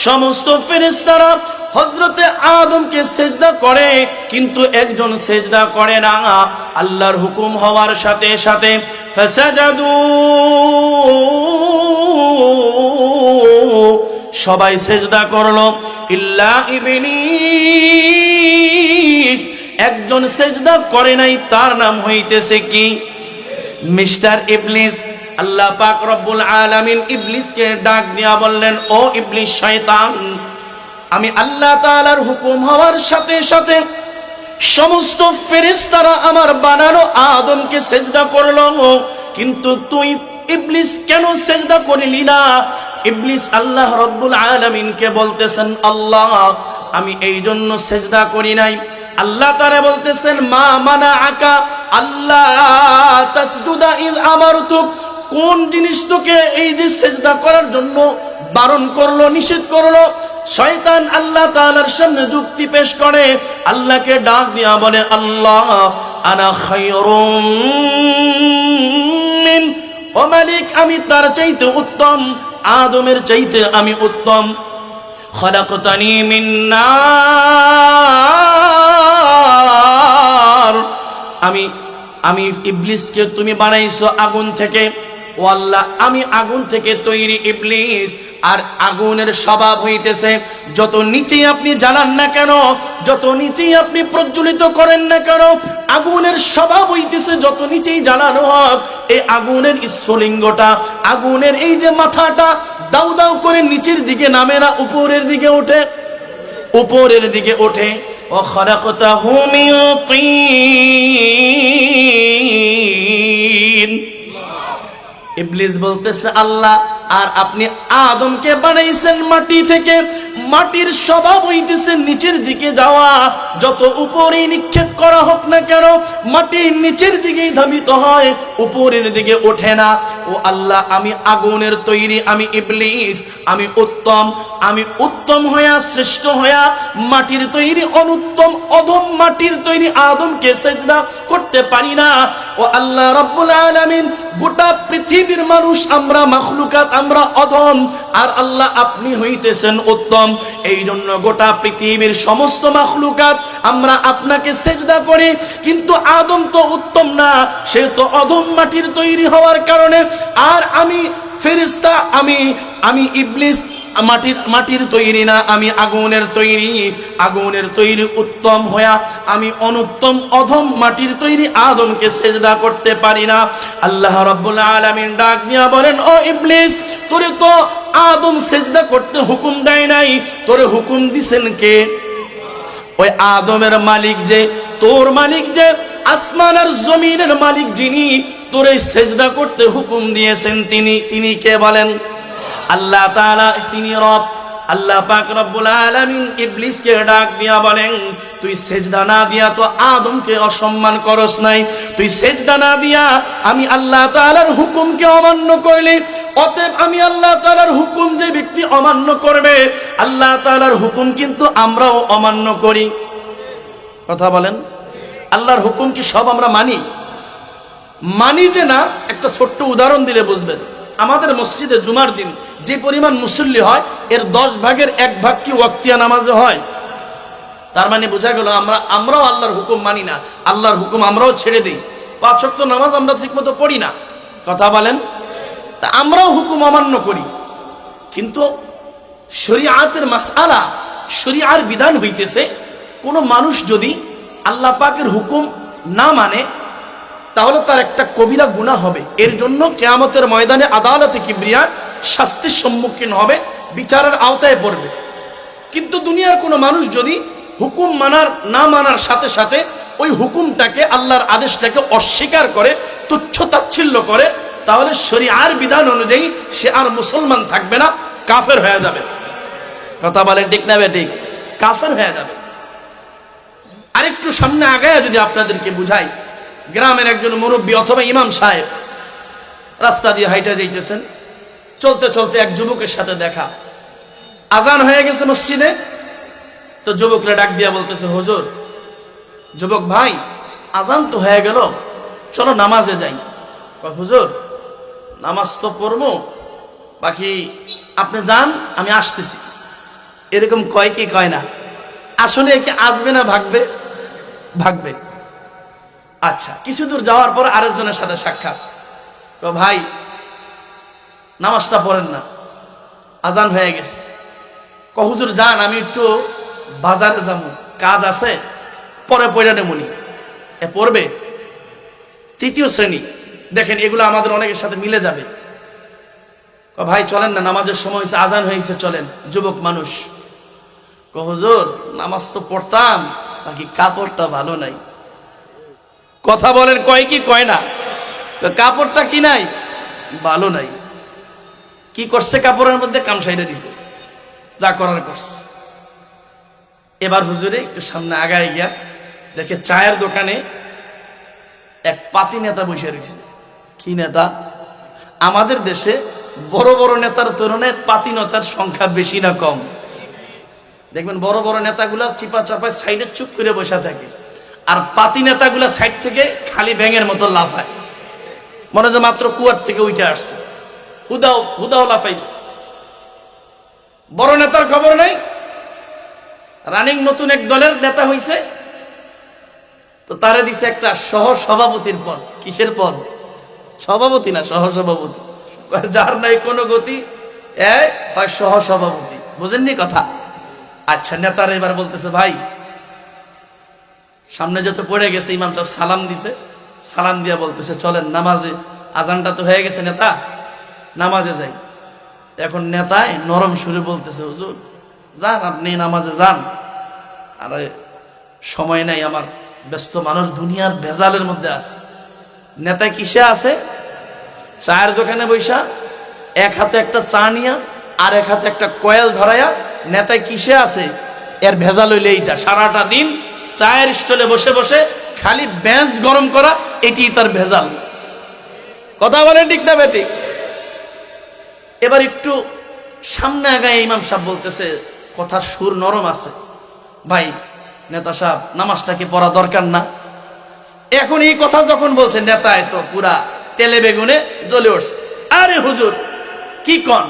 সমস্ত ফেরেশতারা হযরতে আদমকে সিজদা করে, কিন্তু একজন সিজদা করে না। আল্লাহর হুকুম হওয়ার সাথে সাথে ফাসাজাদু, সবাই সিজদা করলো, ইল্লা ইবলিস। একজন সিজদা করে নাই, তার নাম হইতেছে কি? মিস্টার ইবলিস। আল্লাহ পাক রব্বুল আলামিন ইবলিসকে ডাক দিয়া বললেন, ও ইবলিস শয়তান, আমি আল্লাহ তাআলার হুকুম হওয়ার সাথে সাথে সমস্ত ফেরেশতারা আমার বানানো আদমকে সেজদা করলো, কিন্তু তুই ইবলিস কেন সেজদা করলি না? ইবলিস আল্লাহ রব্বুল আলামিনকে বলতেছেন, আল্লাহ আমি এই জন্য সেজদা করি নাই। আল্লাহ তাআলা বলতেছেন, মা মানাআকা আল্লাহ তাসজুদা ইয আমারতুক, কোন জিনিস তোকে এই যে সেজদা করার জন্য বারণ করলো, নিষেধ করলো? শয়তান আল্লাহ তাআলার সামনে যুক্তি পেশ করে, আল্লাহকে ডাক দিয়া বলে, আল্লাহ আনা খায়রুম মিন, ও মালিক আমি তার চাইতে উত্তম, আদমের চাইতে আমি উত্তম। খলাকতানি মিন নার, আমি ইবলিসকে তুমি বানাইছো আগুন থেকে। ও আল্লাহ আমি আগুন থেকে তৈরি ইবলিস, আর আগুনের স্বভাব হইতেছে যত নিচেই আপনি জ্বালান না কেন, যত নিচেই আপনি প্রজ্বলিত করেন না কেন, আগুনের স্বভাব হইতেছে যত নিচেই জ্বালানো হোক এই আগুনের স্ফুলিঙ্গটা, আগুনের এই যে মাথাটা দাউ দাউ করে নিচের দিকে নামে না, উপরের দিকে ওঠে, উপরের দিকে ওঠে। ও খলাকতাহু মিন তিন, ইবলিস বলতেছে, আল্লাহ আর আপনি আদমকে বানাইছেন মাটি থেকে, মাটির স্বভাব হইতেছে নিচের দিকে যাওয়া, যত উপরে নিক্ষেপ করা হোক না কেন মাটির নিচের দিকেই ধাবিত হয়, উপরের দিকে ওঠে না। ও আল্লাহ আমি আগুনের তৈরি, আমি ইবলিস, আমি উত্তম হইয়া শ্রেষ্ঠ হইয়া মাটির তৈরি অনুত্তম অধম মাটির তৈরি আদমকে সেজদা করতে পারি না। ও আল্লাহ রাব্বুল আলামিন গোটা পৃথিবীর মানুষ আমরা মাখলুকাত, আমরা অধম, আর আল্লাহ আপনি হইতেছেন উত্তম, এই জন্য গোটা পৃথিবীর সমস্ত মাখলুকাত আমরা আপনাকে সেজদা করি, কিন্তু আদম তো উত্তম না, সে তো অধম মাটির তৈরি হওয়ার কারণে। আর আমি ফেরেশতা, আমি ইবলিস মাটির তৈরি না, আমি আগুনের তৈরি উত্তম হইয়া আমি অনুত্তম অধম মাটির তৈরি আদমকে সেজদা করতে পারি না। আল্লাহ রাব্বুল আলামিন ডাক দিয়া বলেন, ও ইবলিস তোরে তো আদম সেজদা করতে হুকুম দেয় নাই, তোরে হুকুম দিছেন কে? ওই আদমের মালিক যে, তোর মালিক যে, আসমান আর জমিনের মালিক যিনি তোরে সেজদা করতে হুকুম দিয়েছেন, তিনি কে বলেন? আল্লাহ তাআলা, তিনি রব। আল্লাহ পাক রব্বুল আলামিন ইবলিসকে ডাক দিয়া বলেন, তুই সেজদা না দিয়া তো আদমকে অসম্মান করস নাই, তুই সেজদা না দিয়া আমি আল্লাহ তাআলার হুকুমকে অমান্য করলি, অতএব আমি আল্লাহ তাআলার হুকুম যে ব্যক্তি অমান্য করবে, আল্লাহ তাআলার হুকুম কিন্তু আমরাও অমান্য করি। কথা বলেন, আল্লাহর হুকুম কি সব আমরা মানি যে না? একটা ছোট্ট উদাহরণ দিলে বুঝবেন। আমাদের মসজিদে জুমার দিন যে পরিমাণ মুসল্লি হয়, এর 10 ভাগের 1 ভাগ কি ওয়াক্তিয়া নামাজে হয়? তার মানে বোঝা গেল আমরাও আল্লাহর হুকুম মানি না, আল্লাহর হুকুম আমরাও ছেড়ে দিই। 5 ওয়াক্ত নামাজ আমরা ঠিকমতো পড়ি না। কথা বলেন, তা আমরাও হুকুম অমান্য করি। কিন্তু শরীয়তের মাসআলা, শরীয়তের বিধান হইতেছে, কোন মানুষ যদি আল্লাহ পাকের হুকুম না মানে তাহলে তার একটা কবিরা গুনাহ হবে, এর জন্য কিয়ামতের ময়দানে আদালতে কিবরিয়া শাস্তির সম্মুখীন হবে, বিচারের আওতায় পড়বে। কিন্তু দুনিয়ার কোনো মানুষ যদি হুকুম না মানার সাথে সাথে ওই হুকুমটাকে, আল্লাহর আদেশটাকে অস্বীকার করে, তুচ্ছ তাচ্ছিল্য করে, তাহলে শরীয়তের বিধান অনুযায়ী সে আর মুসলমান থাকবে না, কাফের হয়ে যাবে। কথা বলেন ঠিক না বেঠিক? কাফের হয়ে যাবে। আরেকটু সামনে আগায়া যদি আপনাদেরকে বুঝাই, গ্রামের একজন মুরব্বী অথবা ইমাম সাহেব রাস্তা দিয়ে হাইটা যাইতেছেন, চলতে চলতে এক যুবকের সাথে দেখা, আজান হয়ে গেছে মসজিদে, তো যুবকরা ডাক দিয়া বলতেছে, হুজুর, যুবক ভাই আজান তো হয়ে গেল, চলো নামাজে যাই। হুজুর নামাজ তো পড়বো, বাকি আপনি যান, আমি আসতেছি। এরকম কয় কি কয় না? আসলে কি আসবে না ভাগবে। আচ্ছা, কিছু দূর যাওয়ার পর আরেকজনের সাথে সাক্ষাৎ, ভাই নামাজটা পড়েন না, আজান হয়ে গেছে। হুজুর যান, আমি একটু বাজারে যাবো, কাজ আছে, পরে পড়া নেমুনি। পড়বে। তৃতীয় শ্রেণী, দেখেন এগুলো আমাদের অনেকের সাথে মিলে যাবে। ভাই চলেন না, নামাজের সময় হয়েছে, আজান হয়েছে, চলেন। যুবক মানুষ হুজুর নামাজ তো পড়তাম, বাকি কাপড়টা ভালো নাই। কথা বলেন, কয় কি কয় না? কাপড়টা কি নাই, ভালো নাই। কি করছে? কাপড়ের মধ্যে কামসাইরা দিছে, যা করার করছে। এবার হুজুরে একটু সামনে আগায় গিয়া দেখে চায়ের দোকানে এক পাতি নেতা বসে রয়েছে। কি নেতা? আমাদের দেশে বড় বড় নেতার তুলনায় পাতি নেতার সংখ্যা বেশি না কম? দেখবেন বড় বড় নেতাগুলা চিপা চাপায় সাইডে চুপ করে বসে থাকে, আর পাতি নেতাগুলা সাইড থেকে খালি ব্যাঙের মতো লাফায়, মনে হয় মাত্র কুয়ার থেকে উঠে আসছে, হুদাও হুদাও লাফাই। বড় নেতার খবর নাই, রানিং নতুন এক দলের নেতা হইছে, তো তারে দিছে একটা সহ সভাপতির পদ। কিসের পদ? সভাপতি না, সহ সভাপতি। যার নাই কোনো গতি হয় সহ সভাপতি। বুঝেননি কথা? আচ্ছা, নেতারা এবার বলতেছে ভাই সামনে যত পড়ে গেছে, ইমাম সাহেব সালাম দিছে, সালাম দিয়া বলতেছে চলেন নামাজে, আজানটা তো হয়ে গেছে, নেতা নামাজে যাই। এখন নেতায় নরম সুরে বলতেছে হুজুর যান, আপনি নামাজে যান, আরে সময় নাই আমার, ব্যস্ত মানুষ, দুনিয়ার ভেজালের মধ্যে আছে। নেতায় কিসে আছে? চায়ের দোকানে বৈশা এক হাতে একটা চা নিয়া আর এক হাতে একটা কয়েল ধরাইয়া নেতায় কিসে আছে? এর ভেজাল হইলে এইটা, সারাটা দিন চায়ের স্টলে বসে বসে খালি বেঞ্চ গরম করা, এটি তার ভেজাল। কথা বলেন ঠিক না বেটি? এবার একটু সামনে আগায় ইমাম সাহেব বলতেছে, কথার সুর নরম আছে, ভাই নেতা সাহেব নামাজটা কি পড়া দরকার না? এখন এই কথা যখন বলছে, নেতায় তো পুরা তেলে বেগুনে জ্বলে উঠছে। আরে হুজুর কি কন?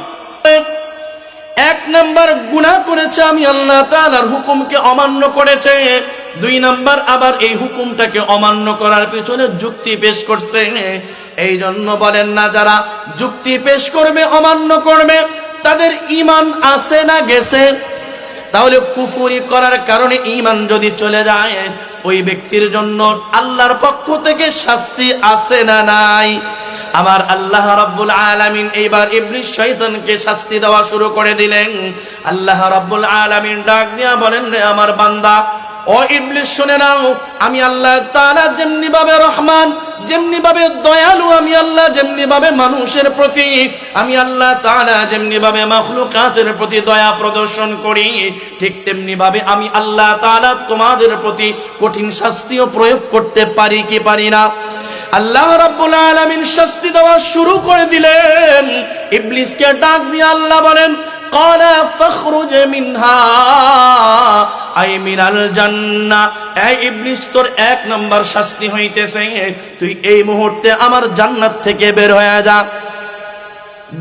এক নাম্বার গুনাহ করেছে, আমি আল্লাহ তাআলার হুকুমকে অমান্য করেছে। দুই নাম্বার আবার এই হুকুমটাকে অমান্য করার পিছনে যুক্তি পেশ করছে। এই জন্য বলেন না, যারা যুক্তি পেশ করবে, অমান্য করবে, তাদের ঈমান আছে না গেছে? তাহলে কুফরি করার কারণে ঈমান যদি চলে যায়, ওই ব্যক্তির জন্য আল্লাহর পক্ষ থেকে শাস্তি আছে না নাই? আবার আল্লাহ রাব্বুল আলামিন এইবার ইবলিস শয়তানকে শাস্তি দেওয়া শুরু করে দিলেন। আল্লাহ রাব্বুল আলামিন ডাক দিয়া বলেন, রে আমার বান্দা, ও ইবলিস শুনে নাও, আমি আল্লাহ তাআলা যেমনি ভাবে রহমান, যেমনি ভাবে দয়ালু, আমি আল্লাহ যেমনি ভাবে মানুষের প্রতি, আমি আল্লাহ তাআলা যেমনি ভাবে মাখলুকাতের প্রতি দয়া প্রদর্শন করি, ঠিক তেমনি ভাবে আমি আল্লাহ তাআলা তোমাদের প্রতি কঠিন শাস্তিও প্রয়োগ করতে পারি কি পারি না? আল্লাহ রাব্বুল আলামিন শাস্তি দেওয়া শুরু করে দিলেন। ইবলিসকে ডাক দিয়ে আল্লাহ বলেন, ক্বালা ফাখরুজ মিনহা আই মিনাল জান্নাহ। এই ইবলিস, তোর এক নাম্বার শাস্তি হইতেছে, তুই এই মুহূর্তে আমার জান্নাত থেকে বের হয়ে যা।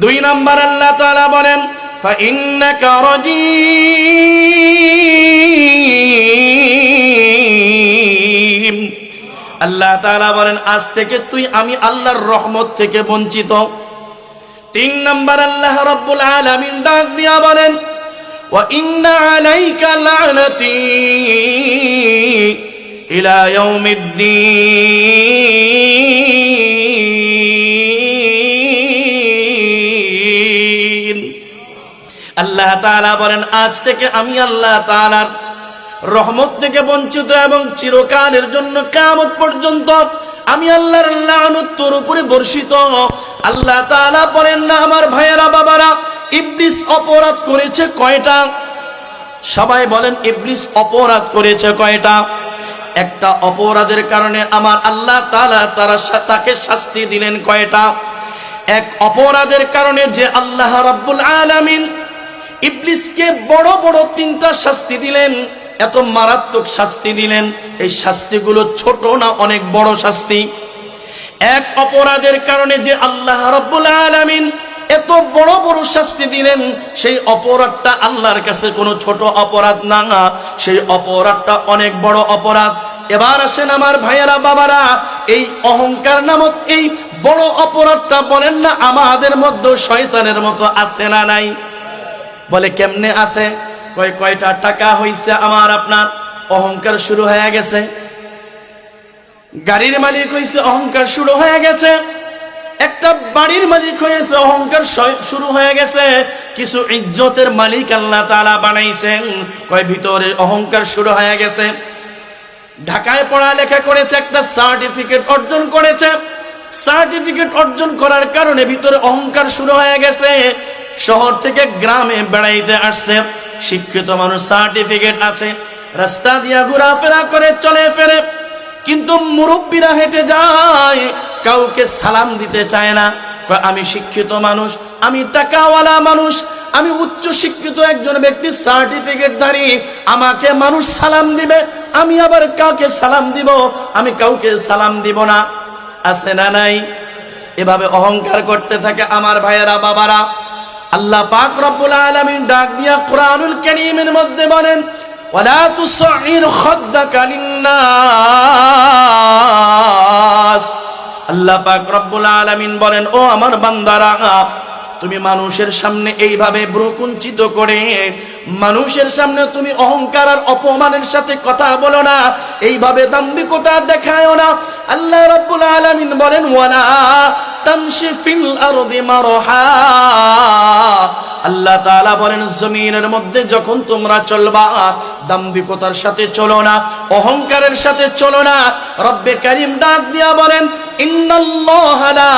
দুই নাম্বার আল্লাহ তাআলা বলেন, ফা ইন্নাকা রাজিম। আল্লাহ তাআলা বলেন, আজ থেকে তুই আমি আল্লাহর রহমত থেকে বঞ্চিত। তিন নাম্বার আল্লাহ রাব্বুল আলামিন ডাক দিয়া বলেন, ওয়া ইন্না আলাইকা লা'নাতি ইলা ইয়াউমিদ্দিন। আল্লাহ তাআলা বলেন, আজ থেকে আমি আল্লাহ তাআলার রহমত থেকে বঞ্চিত, এবং চিরকালের জন্য কিয়ামত পর্যন্ত আমি আল্লাহর লানত তোর উপরে বর্ষিত। আল্লাহ তাআলা বলেন না, আমার ভাইয়েরা বাবারা, ইবলিস অপরাধ করেছে কয়টা? সবাই বলেন, ইবলিস অপরাধ করেছে কয়টা? একটা অপরাধের কারণে আমার আল্লাহ তাআলা তাকে শাস্তি দিলেন কয়টা? এক অপরাধের কারণে যে আল্লাহ রাব্বুল আলামিন ইবলিসকে বড় বড় তিনটা শাস্তি দিলেন, এত মারাত্মক শাস্তি দিলেন। এই শাস্তিগুলো ছোট না, অনেক বড় শাস্তি। এক অপরাধের কারণে যে আল্লাহ রাব্বুল আলামিন এত বড় বড় শাস্তি দিলেন, সেই অপরাধটা আল্লাহর কাছে কোনো ছোট অপরাধ না, সেই অপরাধটা অনেক বড় অপরাধ। এবার আসেন আমার ভাইয়েরা বাবারা, এই অহংকার নামক এই বড় অপরাধটা বলেন না আমাদের মধ্যে শয়তানের মতো আছে না নাই? বলে কেমনে আছে? কয়টা টাকা হইছে আমার আপনার, অহংকার শুরু হয়ে গেছে। গাড়ির মালিক হইছে, অহংকার শুরু হয়ে গেছে। একটা বাড়ির মালিক হয়েছে, অহংকার শুরু হয়ে গেছে। কিছু ইজ্জতের মালিক আল্লাহ তাআলা বানাইছেন, কয় ভিতরে অহংকার শুরু হয়ে গেছে। ঢাকায় পড়ালেখা করেছে, একটা সার্টিফিকেট অর্জন করেছে। সার্টিফিকেট অর্জন করার কারণে ভিতরে অহংকার শুরু হয়ে গেছে। শহর থেকে গ্রামে বেড়াইতে আসছে, শিক্ষিত মানুষ, সার্টিফিকেট আছে, রাস্তা দিয়া ঘোরাফেরা করে, চলে ফেরে, কিন্তু মুরব্বীরা হেঁটে যায়, কাউকে সালাম দিতে চায় না। আমি শিক্ষিত মানুষ, আমি টাকাওয়ালা মানুষ, আমি উচ্চ শিক্ষিত একজন ব্যক্তি, সার্টিফিকেটধারী, আমাকে মানুষ সালাম দিবে, আমি আবার কাউকে সালাম দিব? আমি কাউকে সালাম দিব না। আছে না নাই? এভাবে অহংকার করতে থাকে আমার ভাইয়েরা, বাবারা। আল্লাহ পাক রব্বুল আলামিন ডাক দিয়া কোরআনুল কারীমের মধ্যে বলেন, ওয়ালা তুসঈর খাদ্দাকা লিন্নাস। আল্লাহ পাক রব্বুল আলামিন বলেন, ও আমার বান্দারা, তুমি মানুষের সামনে এইভাবে ভ্রু কুঞ্চিত করে, মানুষের সামনে তুমি অহংকার আর অপমানের সাথে কথা বলো না, এইভাবে দাম্ভিকতা দেখায়ও না। আল্লাহ রাব্বুল আলামিন বলেন, ওয়ালা তামশি ফিল আরদি মারহা। আল্লাহ তাআলা বলেন, জমিনের মধ্যে যখন তোমরা চলবা, দাম্ভিকতার সাথে চলো না, অহংকারের সাথে চলো না। রব্বে কারীম ডাক দিয়া বলেন, ইন্নাল্লাহা লা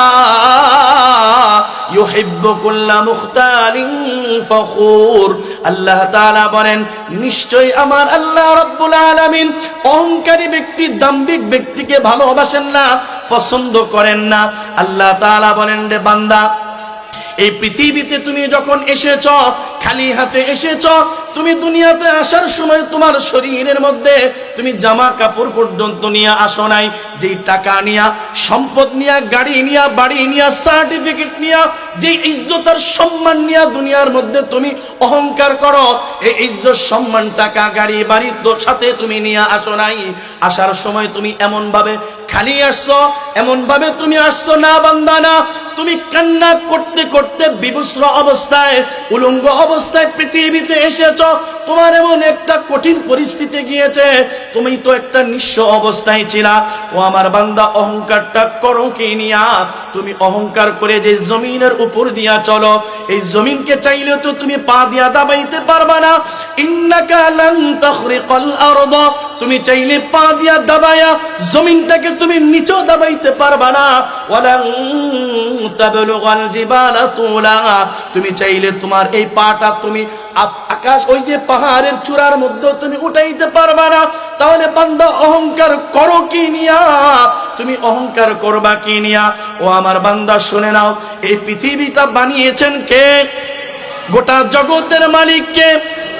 ইউহিব্বু কুল্লা মুখতালিন ফখুর। আল্লাহ তাআলা বলেন, নিশ্চয়ই আমার আল্লাহ রাব্বুল আলামিন অহংকারী ব্যক্তি, দাম্ভিক ব্যক্তিকে ভালোবাসেন না, পছন্দ করেন না। আল্লাহ তাআলা বলেন, রে বান্দা, এই পৃথিবীতে তুমি যখন এসেছ, খালি হাতে এসেছ। তুমি দুনিয়াতে আসার সময় তোমার শরীরের মধ্যে তুমি জামা কাপড় পর্যন্ত নিয়ে আসো নাই। যেই টাকা নিয়া, সম্পদ নিয়া, গাড়ি নিয়া, বাড়ি নিয়া, সার্টিফিকেট নিয়া, যে ইজ্জত আর সম্মান নিয়া দুনিয়ার মধ্যে তুমি অহংকার করো, এই ইজ্জত, সম্মান, টাকা, গাড়ি, বাড়ির সাথে তুমি নিয়ে আসো নাই। আসার সময় তুমি এমন ভাবে খালি আসছো, এমন ভাবে তুমি আসছো না বান্দা, না। তুমি কান্না করতে করতে বিবস্ত্র অবস্থায়, উলঙ্গ অবস্থায় পৃথিবীতে এসেছ। তোমার এমন একটা কঠিন পরিস্থিতি গিয়েছে, তুমি তো একটা নিঃস্ব অবস্থায় ছিলা। ও আমার বান্দা, অহংকারটা করো কি নিয়া? তুমি অহংকার করে যে জমিনের উপর দিয়া চলো, এই জমিনকে চাইলে তো তুমি পা দিয়া দাবাইতে পারবা না। ইন্নাকা লান তাখরিকাল আরদ। তুমি চাইলে পা দিয়া দাবায়া জমিনটাকে তুমি নিচেও দাবাইতে পারবা না। ওয়ালান তাবলুগাল জিবালা তুলা। তুমি চাইলে তোমার এই পাটা তুমি আকাশ, ওই যে পাহাড়ের চূড়ার মধ্যে তুমি উঠাইতে পারবা না। তাহলে বান্দা, অহংকার করো কি নিয়া? তুমি অহংকার করবা কি নিয়া? ও আমার বান্দা, শুনে নাও, এই পৃথিবীটা বানিয়েছেন কে? গোটা জগতের মালিক কে?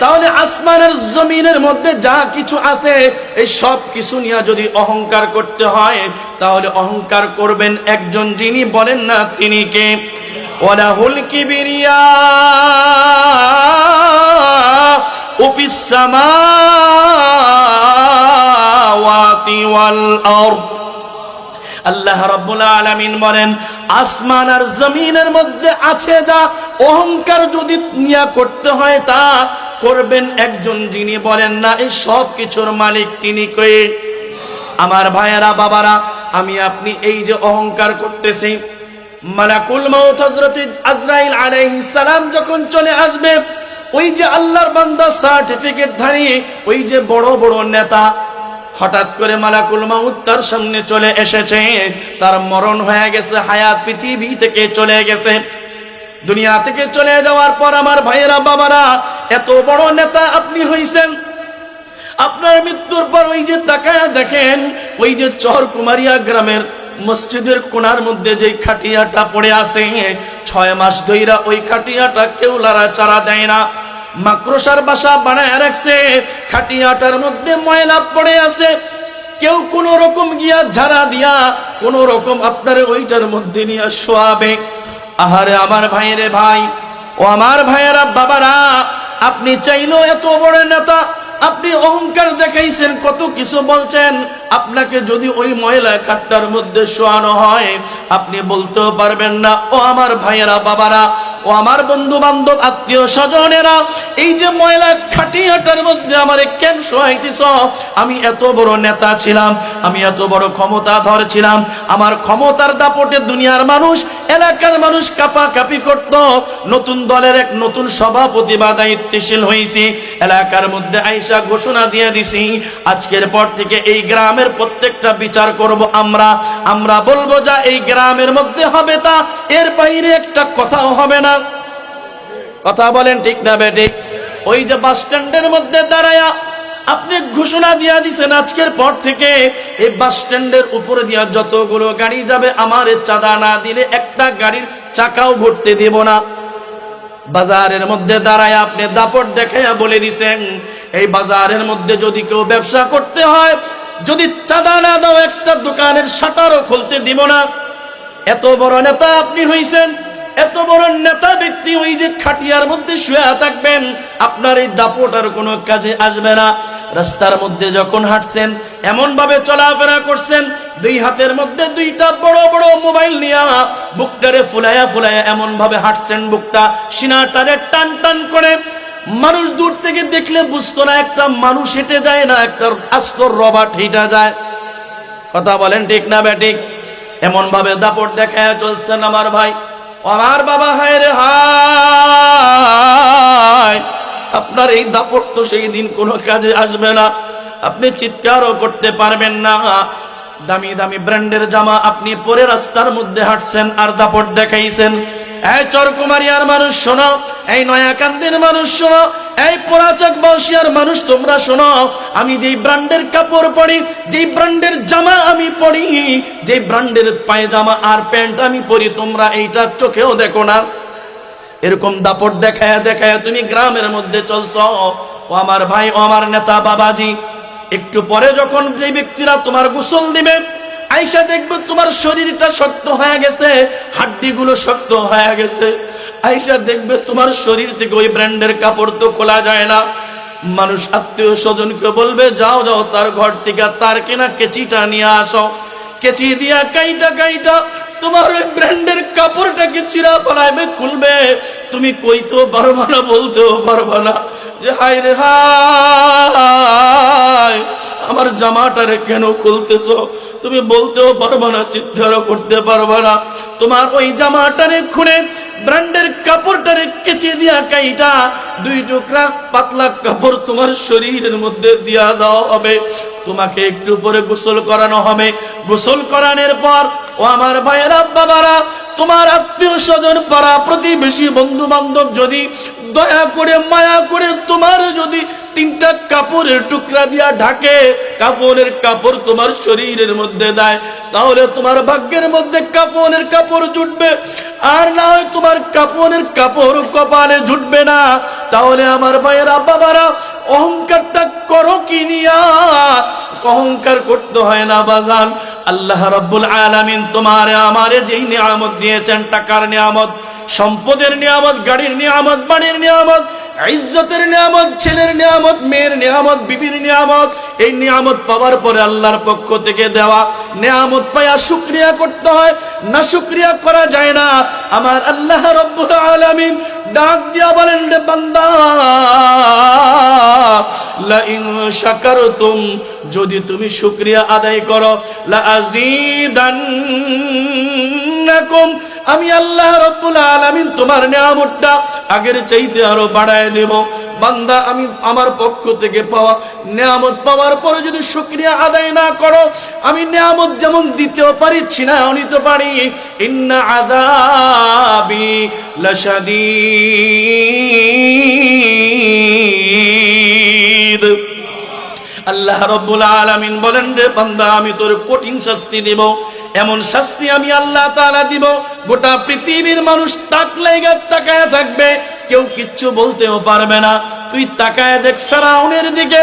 তাহলে আসমানের জমিনের মধ্যে যা কিছু আছে, এই সব কিছু নিয়ে যদি অহংকার করতে হয়, তাহলে অহংকার করবেন একজন, যিনি বলেন না তিনি কে? ওয়ালাহুল কিবরিয়া ফিস সামাওয়াতি ওয়াল আরদ। আল্লাহ রাব্বুল আলামিন বলেন, আসমান আর জমিনের মধ্যে আছে যা, অহংকার যদি নিয়া করতে হয়, তা করবেন একজন, যিনি বলেন না এই সব কিছুর মালিক তিনি কে? আমার ভাইয়েরা, বাবারা, আমি আপনি এই যে অহংকার করতেছি, মালাকুল মউত হযরত আজরাইল আলাইহিস সালাম যখন চলে আসবে, ওই যে আল্লাহর বান্দা সার্টিফিকেট ধারী, ওই যে বড় বড় নেতা, হঠাৎ করে মালাকুল মউত তার সামনে চলে এসেছে। তার মরণ হয়ে গেছে, হায়াত পৃথিবী থেকে চলে গেছে। দুনিয়া থেকে চলে যাওয়ার পর আমার ভাইয়েরা, বাবারা, এত বড় নেতা আপনি হইছেন, আপনার মৃত্যুর পর ওই যে তাকায়া দেখেন, ওই যে চরকুমারিয়া গ্রামের মসজিদের কোণার মধ্যে যে খাটিয়াটা পড়ে আছে, 6 মাস ধইরা ওই খাটিয়াটা কেউ লাড়াচাড়া দেয় না। মাকড়সার বাসা বানায় রাখছে, খাটিয়াটার মধ্যে ময়লা পড়ে আছে, কেউ কোন রকম গিয়া ঝাড়া দিয়া কোন রকম আপনার ওইটার মধ্যে নিয়ে শোয়াবে। আহারে আমার ভাইরে, ভাই, ও আমার ভাইয়েরা, বাবারা, আপনি চাইলেও এত বড় নেতা, আপনি অহংকার দেখাইছেন, কত কিছু বলছেন, আপনাকে যদি ওই ময়লা খাটটার মধ্যে শোয়ানো হয়, আপনি বলতেও পারবেন না। ও আমার ভাইয়েরা, বাবারা, ও আমার বন্ধু বান্ধব আত্মীয় স্বজনেরা, এই যে ময়লা খাটিয়াটার মধ্যে আমারে কেন শোয়াইতেছ? আমি এত বড় নেতা ছিলাম, আমি এত বড় ক্ষমতাধর ছিলাম, আমার ক্ষমতার দাপটে দুনিয়ার মানুষ, এলাকার মানুষ কাঁপাকাঁপি করত। নতুন দলের এক নতুন সভাপতি বা দায়িত্বশীল হয়েছি, এলাকার মধ্যে আইসা ঘোষণা দিয়ে দিছি, আজকের পর থেকে এই গ্রামের প্রত্যেকটা বিচার করব আমরা বলবো যা এই গ্রামের মধ্যে হবে তা, এর বাইরে একটা কথাও হবে না। কথা বলেন ঠিক না বেঠিক? ওই যে বাস স্ট্যান্ডের মধ্যে দাঁড়ায়া আপনি ঘোষণা দিয়া দিছেন, আজকের পর থেকে এই বাস স্ট্যান্ডের উপরে দিয়া যতগুলো গাড়ি যাবে আমার চাঁদা না দিলে একটা গাড়ির চাকাও ঘুরতে দেব না। বাজারের মধ্যে দাঁড়ায় আপনি দাপট দেখাইয়া বলে দিছেন, এই বাজারের মধ্যে যদি কেউ ব্যবসা করতে হয়, যদি চাঁদা না দাও একটা দোকানের শাটারও খুলতে দিব না। এত বড় নেতা আপনি হইছেন, এত বড় নেতা ব্যক্তি, ওই যে খাটিয়ার মধ্যে শুয়ে থাকবেন, আপনার এই দাপট আর কোনো কাজে আসবে না। রাস্তার মধ্যে যখন হাঁটছেন, এমন ভাবে চলাফেরা করছেন, দুই হাতের মধ্যে দুইটা বড় বড় মোবাইল নিয়া বুকটারে ফুলায়া ফুলায়া এমন ভাবে হাঁটছেন, বুকটা সিনাটারে টান টান করে। মানুষ দূর থেকে দেখলে বুঝতো না একটা মানুষ হেঁটে যায় না, একটা আস্তর রবাট হেঁটে যায়। কথা বলেন ঠিক না বেঠিক? এমন ভাবে দাপট দেখায় চলছেন আমার ভাই, আমার বাবা, হায় রে হায়, আপনার এই দাপট তো সেই দিন কোনো কাজে আসবে না, আপনি চিৎকারও করতে পারবেন না। দামি দামি ব্র্যান্ডের জামা আপনি পরে রাস্তার মধ্যে হাঁটছেন আর দাপট দেখাইছেন। এই চরকুমারিয়ার মানুষ শোনো, এই নয়াকান্দির মানুষ শোনো, এই পোড়াচক বসিয়ার মানুষ তোমরা শোনো, আমি যেই ব্র্যান্ডের কাপড় পরি, যেই ব্র্যান্ডের জামা আমি পরি, যেই ব্র্যান্ডের পায়জামা আর প্যান্ট আমি পরি, তোমরা এইটা চোখেও দেখো না। এরকম দাপট দেখায়া দেখায়া তুমি গ্রামের মধ্যে চলছো। ও আমার ভাই, ও আমার নেতা বাবাজি, একটু পরে যখন যে ব্যক্তিরা তোমার গোসল দিবে, আইসা দেখবে তোমার শরীরটা শক্ত হয়ে গেছে, হাড্ডিগুলো শক্ত হয়ে গেছে। আইসা দেখবে তোমার শরীর থেকে ওই ব্র্যান্ডের কাপড় তো খোলা যায় না। মানুষ আত্মীয় স্বজনকে বলবে, যাও যাও তার ঘর থেকে তার কেনা কেচিটা নিয়ে আসো। কেচি দিয়া কাইটা কাইটা তোমার ওই ব্র্যান্ডের কাপড়টাকে চিরা ফেলাইবে, খুলবে। তুমি কইতেও পারবা না, বলতেও পারবা না যে হায় রে হায়, আমার জামাটারে কেন খুলতেছো। তুমি বলতেও পারবা না, চিৎকারও করতে পারবা না। তোমার ওই জামাটারে খুলে ব্র্যান্ডের কাপড়টারে কেচে দিয়া কাইটা দুই টুকরা পাতলা কাপড় তোমার শরীরের মধ্যে দিয়া দেওয়া হবে। তোমাকে একটু পরে গোসল করানো হবে। গোসল করানোর পর, ও আমার ভাইয়েরা বাবারা, তোমার আত্মীয় স্বজন পাড়া প্রতিবেশী বন্ধু বান্ধব যদি দয়া করে মায়া করে তোমার যদি তিনটা কাপড়ের টুকরা দিয়া ঢাকে, কাপড়ের কাপড় তোমার শরীরের মধ্যে দেয়, তাহলে তোমার ভাগ্যের মধ্যে কাপড়ের কাপড় জুটবে। আর না হয় তোমার কাপড়ের কাপড় কপালে জুটবে না। তাহলে আমার ভাইয়েরা বাবারা, অহংকারটা করো কি নিয়া? অহংকার করতে হয় না বাজান। আল্লাহ রাব্বুল আলামিন তোমারে আমারে যেই নিয়ামত দিয়েছেন, টাকার নিয়ামত, সম্পদের নিয়ামত, গাড়ির নিয়ামত, বাড়ির নিয়ামত, ইজ্জতের নিয়ামত, ছেলের নিয়ামত, মেয়ের নিয়ামত, বিবির নিয়ামত, এই নিয়ামত পাওয়ার পরে আল্লাহর পক্ষ থেকে দেওয়া নিয়ামত পায়া শুকরিয়া করতে হয়, না শুকরিয়া করা যায় না। আমার আল্লাহ রাব্বুল আলামিন ডাক দিয়া বলেন, রে বান্দা, লা ইন শাকারতুম, যদি তুমি শুকরিয়া আদায় করো, লা আযীদান্নাকুম, আমি আল্লাহ রাব্বুল আলামিন তোমার নিয়ামতটা আগের চাইতে আরো বাড়ায় দেব। বান্দা, আমি আমার পক্ষ থেকে পাওয়া নিয়ামত পাওয়ার পরে যদি শুকরিয়া আদায় না করো, আমি নিয়ামত যেমন দিতেও পারি, ছিনাও নিতে পারি। ইন্না আযাবি লাশাদীদ। আল্লাহ রাব্বুল আলামিন বলেন, রে বান্দা, আমি তোর কঠিন শাস্তি দেব। এমন শাস্তি আমি আল্লাহ তাআলা দিব, গোটা পৃথিবীর মানুষ তাক লাগা তাকায় থাকবে, কেউ কিচ্ছু বলতেও পারবে না। তুই তাকায় দেখ ফেরাউনের দিকে,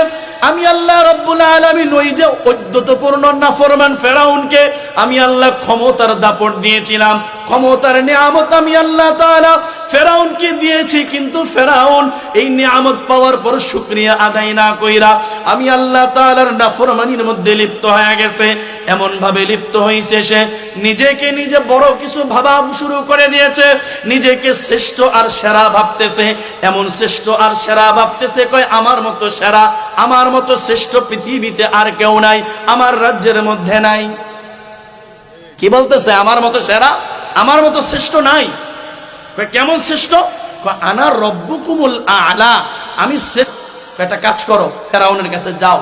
আমি আল্লাহ রাব্বুল আলামিন ওই যে অদ্যতপূর্ণ নাফরমান ফেরাউনকে আমি আল্লাহ ক্ষমতার দাপট দিয়েছিলাম, ক্ষমতার নিয়ামত আমি আল্লাহ তাআলা ফেরাউনকে দিয়েছি, কিন্তু ফেরাউন এই নিয়ামত পাওয়ার পর শুকরিয়া আদায় না কইরা আমি আল্লাহ তাআলার নাফরমানির মধ্যে লিপ্ত হয়ে গেছে। এমন ভাবে লিপ্ত হইছে সে নিজেকে নিজে বড় কিছু ভাবা শুরু করে দিয়েছে, নিজেকে শ্রেষ্ঠ আর সেরা ভাবতেছে, এমন শ্রেষ্ঠ আর সেরা ভাবতেছে কয় আমার মতো সেরা, আমার মতো শ্রেষ্ঠ পৃথিবীতে আর কেউ নাই, আমার রাজ্যের মধ্যে নাই। কি বলতেছে? আমার মতো সেরা, আমার মতো শ্রেষ্ঠ নাই। কেমন শ্রেষ্ঠ? আনা রব্বুকুমুল আলা, আমি শ্রেষ্ঠ। একটা কাজ করো, ফেরাউনের কাছে যাও,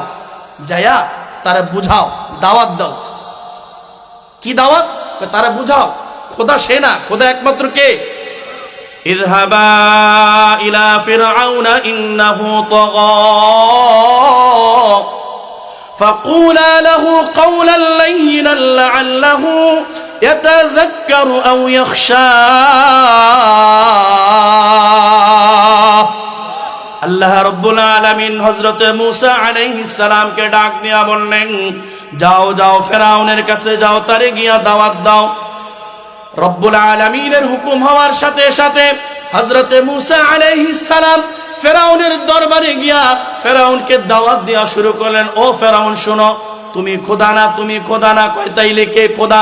যায়া তারে বুঝাও, দাওয়াত দাও। কি দাওয়াত? তারে বুঝাও খোদা সে না, খোদা একমাত্র কে? ইযহাবা ইলা ফিরআউনা ইন্নাহু তাগা ফাকুলা লাহু কাওলান লাইয়িনান লাআল্লাহু ইয়াতাযাক্কারু আও ইয়াখশা। আল্লাহ রাব্বুল আলামিন হযরত মূসা আলাইহিস সালামকে ডাক দিয়া বললেন, যাও যাও ফেরাউনের কাছে যাও, তারে গিয়া দাওয়াত দাও। রব্বুল আলামিনের হুকুম হওয়ার সাথে সাথে হযরত মূসা আলাইহিস সালাম ফেরাউনের দরবারে গিয়া ফেরাউনকে দাওয়াত দেওয়া শুরু করলেন। ও ফেরাউন শোনো, তুমি খোদা না, তুমি খোদা না। কয় তাইলে কে খোদা?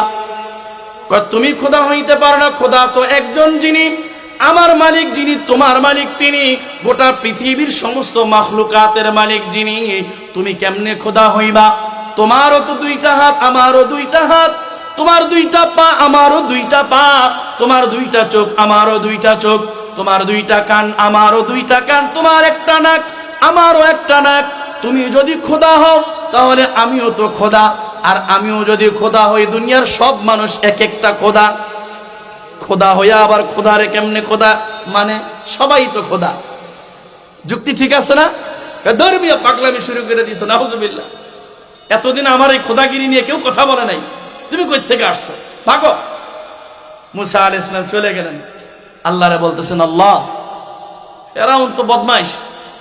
কয় তুমি খোদা হইতে পারো না, খোদা তো একজন, যিনি আমার মালিক, যিনি তোমার মালিক, তিনি গোটা পৃথিবীর সমস্ত মাখলুকাতের মালিক যিনি। তুমি কেমনে খোদা হইবা? তোমারও তো দুইটা হাত, আমারও দুইটা হাত, তোমার দুইটা পা, আমারও দুইটা পা, তোমার দুইটা চোখ, আমারও দুইটা চোখ, তোমার দুইটা কান, আমারও দুইটা কান, তোমার একটা নাক, আমারও একটা নাক। তুমি যদি খোদা হও তাহলে আমিও তো খোদা, আর আমিও যদি খোদা হই দুনিয়ার সব মানুষ এক একটা খোদা। খোদা হইয়া আবার খোদারে কেমনে খোদা মানে? সবাই তো খোদা। যুক্তি ঠিক আছে না? ধর্মীয় পাগলামি শুরু করে দিয়েছো, নাউজুবিল্লাহ। এতদিন আমার এই খোদাগিরি নিয়ে কেউ কথা বলে নাই, তুমি কই থেকে আসছো? ভাগো। মূসা আলাইহিস সালাম চলে গেলেন। আল্লাহরে বলতেছেন, আল্লাহ ফেরাউন তো বদমাইশ,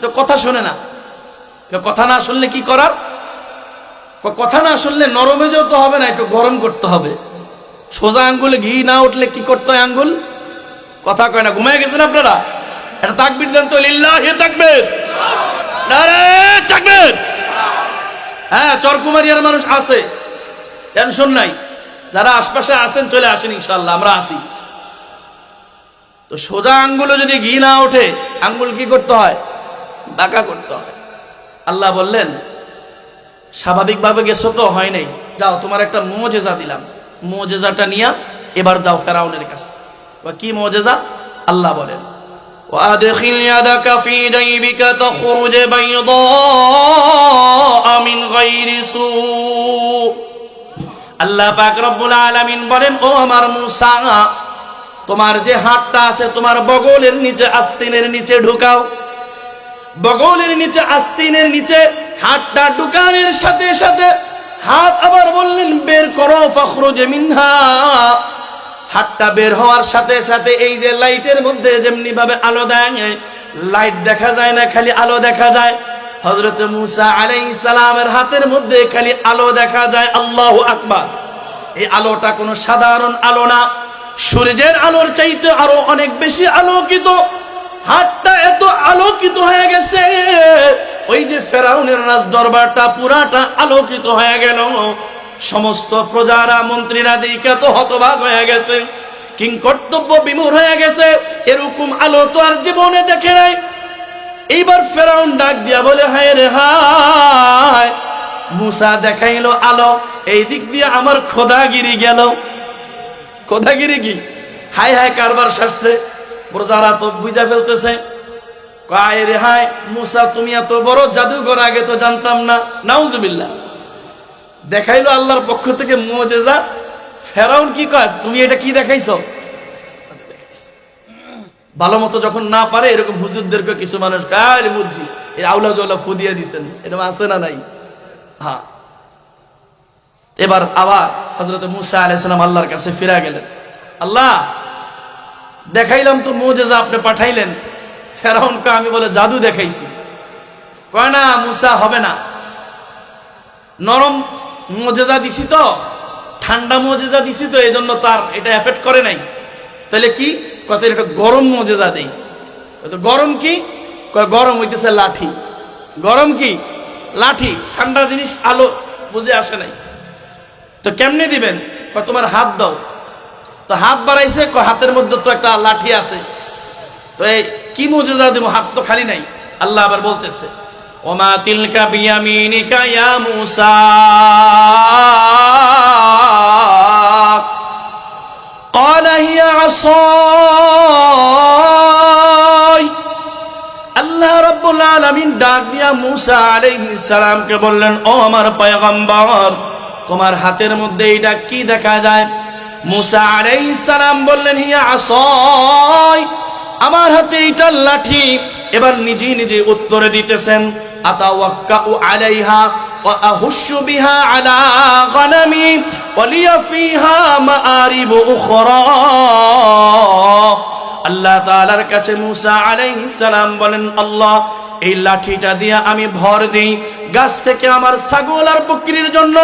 তো কথা শোনে না। কথা না শুনলে কি করার? কথা না শুনলে নরমেজও তো হবে না, একটু গরম করতে হবে। সোজা আঙ্গুলে ঘি না উঠলে কি করতে হয়? আঙ্গুল কথা কয় না। ঘুমায় গেছেন আপনারা? এটা তাকবীর দেন তো, লিল্লাহি তাকবীর, নারে তাকবীর। হ্যাঁ, চরকুমারিয়ার মানুষ আছে, টেনশন নাই। যারা আশপাশে আছেন চলে আসেন, ইনশাআল্লাহ আমরা আছি। তো সোজা আঙ্গুলে যদি ঘি না ওঠে, আঙ্গুল কি করতে হয়? বাঁকা করতে হয়। আল্লাহ বললেন, স্বাভাবিকভাবে গেছো তো, হয় নাই, যাও তোমার একটা মুজিজা দিলাম, মুজিজাটা নিয়া এবার যাও ফেরাউনের কাছে। কি মুজিজা? আল্লাহ বলেন, ওয়াদখিল ইয়াদাকা ফি জাইবিকা তখরুজ বাইদা মিন গায়রি সু। আল্লাহ পাক রব্বুল আলামিন বলেন, ও আমার মূসা, তোমার যে হাতটা আছে তোমার বগলের নিচে, আস্তিনের নিচে ঢুকাও। বগলের নিচে, আস্তিনের নিচে হাতটা ঢুকানোর সাথে সাথে হাত আবার বললেন বের করো, ফখরুজ মিনহা। হাতটা বের হওয়ার সাথে সাথে এই যে লাইটের মধ্যে যেমনি ভাবে আলো দেয়, লাইট দেখা যায় না, খালি আলো দেখা যায়। হযরত মূসা আলাইহিস সালামের হাতের মধ্যে খালি আলো দেখা যায়। আল্লাহু আকবার। এই আলোটা কোনো সাধারণ আলো না, সূর্যের আলোর চাইতে আরো অনেক বেশি আলোকিত। হাতটা এত আলোকিত হয়ে গেছে, ওই যে ফেরাউনের রাজ দরবারটা পুরাটা আলোকিত হয়ে গেল। সমস্ত প্রজারা, মন্ত্রীরা দিকে তো হতবাক হয়ে গেছে, কিং কর্তব্য বিমূঢ় হয়ে গেছে। এরকম আলো তো আর জীবনে দেখে নাই। এইবার ফেরাউন ডাক দিয়া বলে, হায় রে হায়, মূসা দেখাইলো আলো, এই দিক দিয়ে আমার খোদাগিরি গেল। খোদাগিরি কি? হায় হায় কারবার সারছে। প্রজারা তো বুঝা ফেলতেছে, কয় রে হায় মূসা, তুমি এত বড় জাদুঘর, আগে তো জানতাম না। নাউজুবিল্লাহ। দেখাইলো আল্লাহর পক্ষ থেকে মুজিজা। ফেরাউন কি কয়, তুমি এটা কি দেখাইছো? ভালো মতো যখন না পারে এরকম হুজুরদেরকে কিছু মানুষ কারে বুঝছি, এই আউলা জওলা ফু দিয়ে দিছেন, এরকম আছে না নাই? হ্যাঁ। এবার আবার হযরত মূসা আলাইহিস সালাম আল্লাহর কাছে ফিরে গেলেন। আল্লাহ, দেখাইলাম তো মুজিজা, আপনি পাঠাইলেন। ফেরাউনকে আমি বলে জাদু দেখাইছি। কয় না মূসা, হবে না, নরম মুজিজা দিছি তো, ঠান্ডা মুজিজা দিছি তো এই জন্য তার এটা এফেক্ট করে নাই। তাহলে কি কত, এটা গরম মুজিজা দেই। তো গরম কি, গরম হইতেছে লাঠি। গরম কি, লাঠি। ঠান্ডা জিনিস আলো বুঝে আসে নাই। তো কেমনে দিবেন, তোমার হাত দাও। তো হাত বাড়াইছে, হাতের মধ্যে তো একটা লাঠি আছে। তো এই কি মুজিজা দিব, হাত তো খালি নাই। আল্লাহ আবার বলতেছে ওমা তিলকা বিয়ামিনিকা ইয়া মূসা ক্বালা হিয়া আসাই। আল্লাহ রাব্বুল আলামিন ডাক দিয়া মূসা আলাইহিস সালামকে বললেন, ও আমার পয়গম্বর, তোমার হাতের মধ্যে এটা কি দেখা যায়? মূসা আলাইহিস সালাম বললেন, হিয়া আসাই, আমার হাতে এটা লাঠি। এবার নিজে নিজে উত্তরে দিতেছেন, আতাওয়াক্কাউ আলাইহা ওয়া আহুশু বিহা আলা গনামি ওয়া লিয়া ফিহা মাআরিব উখরা। আল্লাহ তাআলার কাছে মূসা আলাইহিস সালাম বলেন, আল্লাহ, এই লাঠিটা দিয়ে আমি ভর দেই গাছ থেকে আমার ছাগল আর বকরির জন্য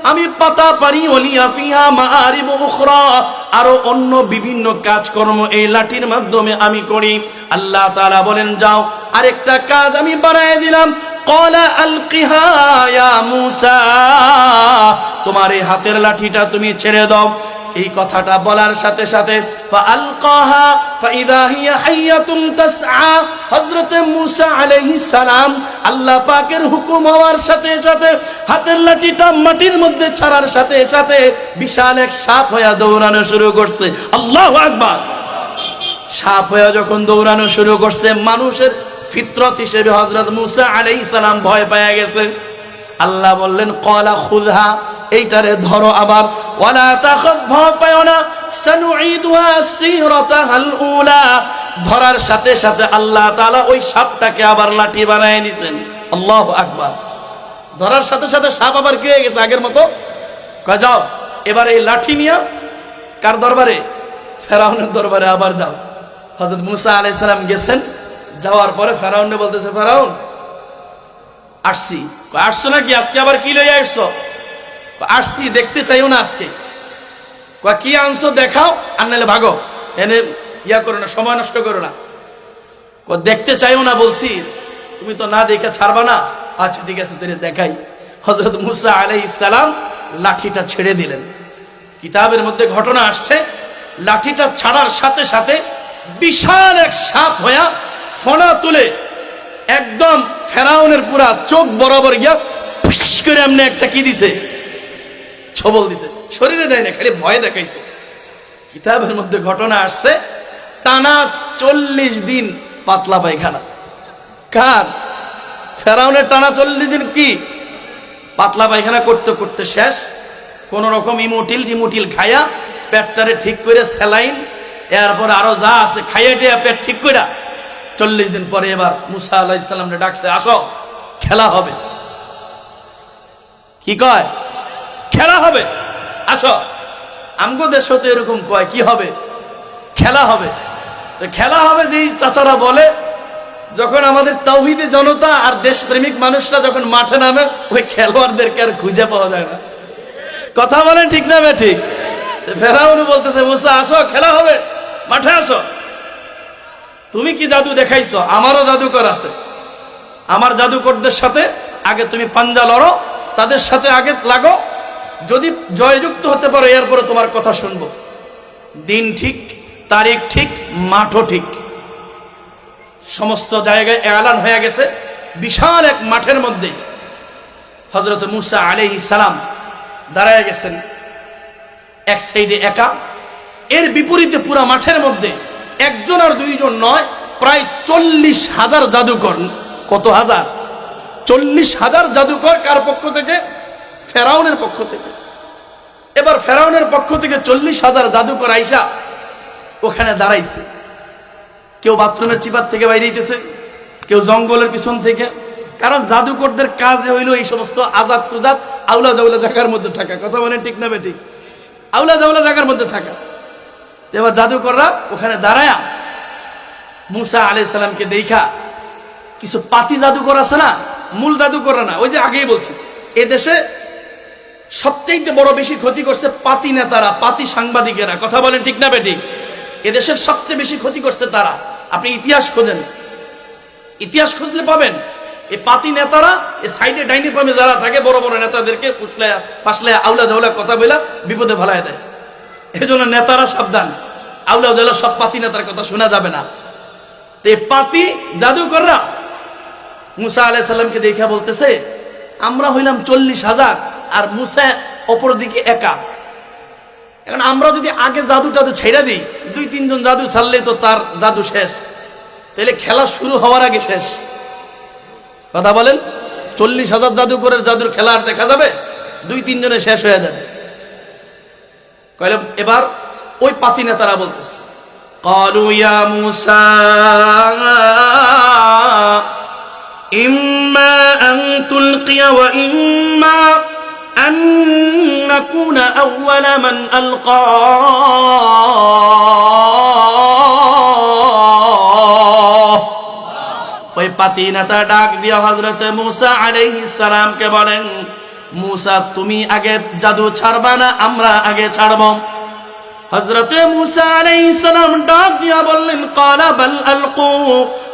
আমি পাতা পারি। ওলিয়া ফিহা মাআরিব উখরা, আরো অন্য বিভিন্ন কাজকর্ম এই লাঠির মাধ্যমে আমি করি। আল্লাহ তাআলা বলেন, যাও আরেকটা কাজ আমি বানায় দিলাম। ক্বালা আলকিহা ইয়া মূসা, তোমার এই হাতের লাঠিটা তুমি ছেড়ে দাও। এই কথাটা বলার সাথে সাথে ফাআলকাহা ফাইদা হিয়া হাইয়াতুন তাসআ। হযরত মূসা আলাইহিস সালাম আল্লাহ পাকের হুকুম হওয়ার সাথে সাথে হাতের লাঠিটা মাটির মধ্যে ছাড়ার সাথে সাথে বিশাল এক সাপ হয়ে দৌড়ানো শুরু করছে। আল্লাহু আকবার। সাপ হয়ে যখন দৌড়ানো শুরু করছে, মানুষের ফিতরত হিসেবে হযরত মূসা আলাইহিস সালাম ভয় পেয়ে গেছে। আল্লাহ বললেন, ক্বালা খুযহা, এইটারে ধরো আবার। ওয়ালা তাখাফ, ভয় পাও না। সানুঈদুহা সিরাতাহাল উলা, ধরার সাথে সাথে আল্লাহ তাআলা ওই সাপটাকে আবার লাঠি বানায় নিছেন। আল্লাহু আকবার। ধরার সাথে সাথে সাপ আবার কি হয়ে গেছে, আগের মতো। কয় যাও এবার এই লাঠি নিয়ে কার দরবারে? ফেরাউনের দরবারে আবার যাও। হযরত মূসা আলাইহিস সালাম গেছেন। যাওয়ার পরে ফেরাউনকে বলতেছে, ফেরাউন আসছি। আসছো নাকি? আজকে আবার কি লইয়া আসছো? আসছি, দেখতে চাইও না আজকে। কি আনছো দেখাও, আর নাহলে ভাগো। এনে ইয়া করো না, সময় নষ্ট করো না। দেখতে চাইও না বলছি, তুমি তো না দেখে ছাড়বা না। আচ্ছা ঠিক আছে, তোরে দেখাই। হযরত মূসা আলাইহিস সালাম লাঠিটা ছেড়ে দিলেন। কিতাবের মধ্যে ঘটনা আসছে, লাঠিটা ছাড়ার সাথে সাথে বিশাল এক সাপ হইয়া ফনা তুলে একদম ফেরাউনের পুরা চোখ বরাবর গিয়া ফুস করে এমনি একটা কি দিছে, ছবল দিছে। শরীরে দেয় না, খালি ভয় দেখাইছে। কিতাবের মধ্যে ঘটনা আসছে, টানা 40 দিন পাতলা পায়খানা। কার? ফেরাউনের টানা 40 দিন কি পাতলা পায়খানা করতে করতে শেষ। কোন রকম ইমোটিল খায়া পেটটারে ঠিক করে স্যালাইন, এরপর আরো যা আছে খাইয়া টিয়া পেট ঠিক করে 40 দিন পরে এবার মূসা আলাইহিস সালামকে ডাকছে, আসো খেলা হবে। কি কয়? খেলা হবে, আসো। আমগো দেশে তো এরকম কয়, কি হবে? খেলা হবে। খেলা হবে যেই চাচারা বলে, যখন আমাদের তাওহীদে জনতা আর দেশপ্রেমিক মানুষরা যখন মাঠে নামে, ওই খেলোয়াড়দেরকে আর খুঁজে পাওয়া যায় না। কথা বলেন ঠিক না ঠিক? ফেরাউন বলতেছে, মূসা আসো খেলা হবে, মাঠে আসো। তুমি কি জাদু দেখাইছো? আমারও জাদুকর আছে। আমার জাদুকরদের সাথে আগে তুমি পাঞ্জা লড়ো, তাদের সাথে আগে লাগো। যদি জয়যুক্ত হতে পারো, এরপরে তোমার কথা শুনবো। দিন ঠিক, তারিখ ঠিক, মাঠও ঠিক। সমস্ত জায়গায় এলান হয়ে গেছে। বিশাল এক মাঠের মধ্যে হযরত মূসা আলাইহিস সালাম দাঁড়ায় গেছেন এক সাইডে একা। এর বিপরীতে পুরা মাঠের মধ্যে একজন আর দুইজন নয়, প্রায় 40,000 জাদুকর। কত হাজার? 40,000 জাদুকর। কার পক্ষ থেকে? ফেরাউনের পক্ষ থেকে। এবার ফেরাউনের পক্ষ থেকে 40,000 জাদুকর আইসা ওখানে দাঁড়াইছে। কেউ বাথরুমের চিপার থেকে বাইরে হইতেছে, কেউ জঙ্গলের পিছন থেকে। কারণ জাদুকরদের কাজে হইলো এই সমস্ত আজাদ কুজাত আউলা জাউলা জায়গার মধ্যে থাকা। কথা বলেন ঠিক না ঠিক? আউলা জাউলা জায়গার মধ্যে থাকা। এবার জাদুকররা ওখানে দাঁড়ায়া মূসা আলাইহিস সালামকে দেখা, কিছু পাতি জাদুকর আছে না, মূল জাদুকররা না, ওই যে আগেই বলছি, এ দেশে সবচেয়ে বড় বেশি ক্ষতি করছে পাতি নেতারা, পাতি সাংবাদিকেরা। কথা বলেন ঠিক না বেঠিক? এদেশের সবচেয়ে বেশি ক্ষতি করছে তারা। আপনি ইতিহাস খোঁজেন, ইতিহাস খুঁজলে পাবেন এই পাতি নেতারা এই সাইডে ডাইনি পামে যারা থাকে বড় বড় নেতাদেরকে ফাসলে আউলা জাউলা কথা বলে বিপদে ফেলায় দেয়। এই জন্য নেতারা সাবধান, আউলা জাউলা সব পাতি নেতার কথা শোনা যাবে না। তো এই পাতি জাদুকররা মুসা আলাইহিস সালামকে দেখে বলতেছে, আমরা হইলাম 40,000 আর মুসা অপর দিকে একা। এখন আমরা যদি আগে জাদু টাদু ছেড়ে দিই, 2-3 জন জাদু ছাড়লেই তো তার জাদু শেষ, তাহলে খেলা শুরু হওয়ার আগে শেষ। কথা বলেন, 40,000 জাদুকরের জাদুর খেলা আর দেখা যাবে? 2-3 জনে শেষ হয়ে যাবে। কইলে এবার ওই পাতি নেতারা বলতেছে, ক্বালু ইয়া মুসা ইম্মা আন তুলকিয়া ওয়া ইম্মা আন নাকুনা আউওয়ালা মান আলকা। ওই পাতি নেতা ডাক দিয়া হযরত মুসা আলাইহিস সালামকে বলেন, মুসা তুমি আগে জাদু ছাড়বা না আমরা আগে ছাড়ব? হযরত মুসা আলাইহিস সালাম ডাক দিয়া বললেন, ক্বালা বাল আলকু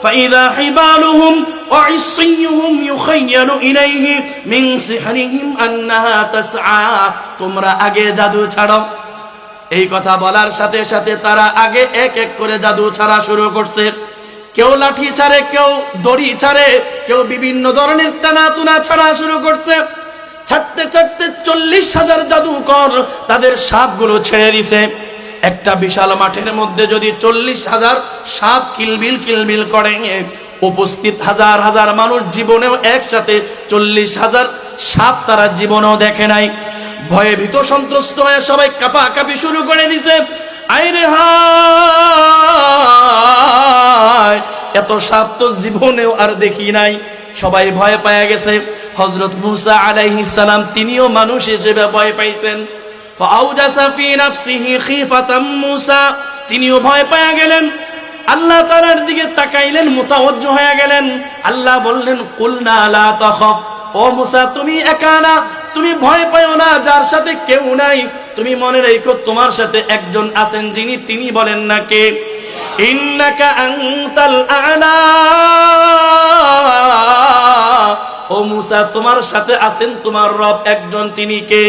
ফাইযা হিবালুহুম ওয়া ইসইয়ুহুম ইউখায়্যালু ইলাইহি মিন সিহরিহিম আন্নাহা তাসআ। তোমরা আগে জাদু ছাড়ো। এই কথা বলার সাথে সাথে তারা আগে এক এক করে জাদু ছাড়া শুরু করছে। কেউ লাঠি ছাড়ে, কেউ দড়ি ছাড়ে, কেউ বিভিন্ন ধরনের টানাটুনা ছাড়া শুরু করছে। ছাড়তে ছাড়তে 40,000 জাদুকর তাদের সাপগুলো ছেড়ে দিছে। একটা বিশাল মাঠের মধ্যে যদি 40,000 সাপ কিলবিল কিলবিল করে, উপস্থিত হাজার হাজার মানুষ জীবনেও একসাথে 40,000 সাপ তারা জীবনেও দেখে নাই। ভয়ে ভীত সন্ত্রস্ত হয়ে সবাই কাঁপাকাঁপি শুরু করে দিছে। আইরে হায়, এত সাপ তো জীবনেও আর দেখি নাই। সবাই ভয় পেয়ে গেছে। হযরত মুসা আলাইহিস সালাম তিনিও মানুষ হিসেবে ভয় পাইছেন। ফাআউজাসা ফি নাফসিহি খিফাতাম মুসা, তিনিও ভয় পেয়ে গেলেন। আল্লাহ তাআলার দিকে তাকাইলেন, মুতাওয়াজ্জিহ হয়ে গেলেন। আল্লাহ বললেন, কুলনা লা তাখাফ, ও মুসা তুমি একা না, তুমি ভয় পাও না, যার সাথে কেউ নাই। তুমি মনে রেখো তোমার সাথে একজন আছেন, যিনি তিনি বলেন না কে? ইন্নাকা আনতাল আ'লা, ও মুসা তোমার সাথে আছেন তোমার রব একজন, তিনি কে?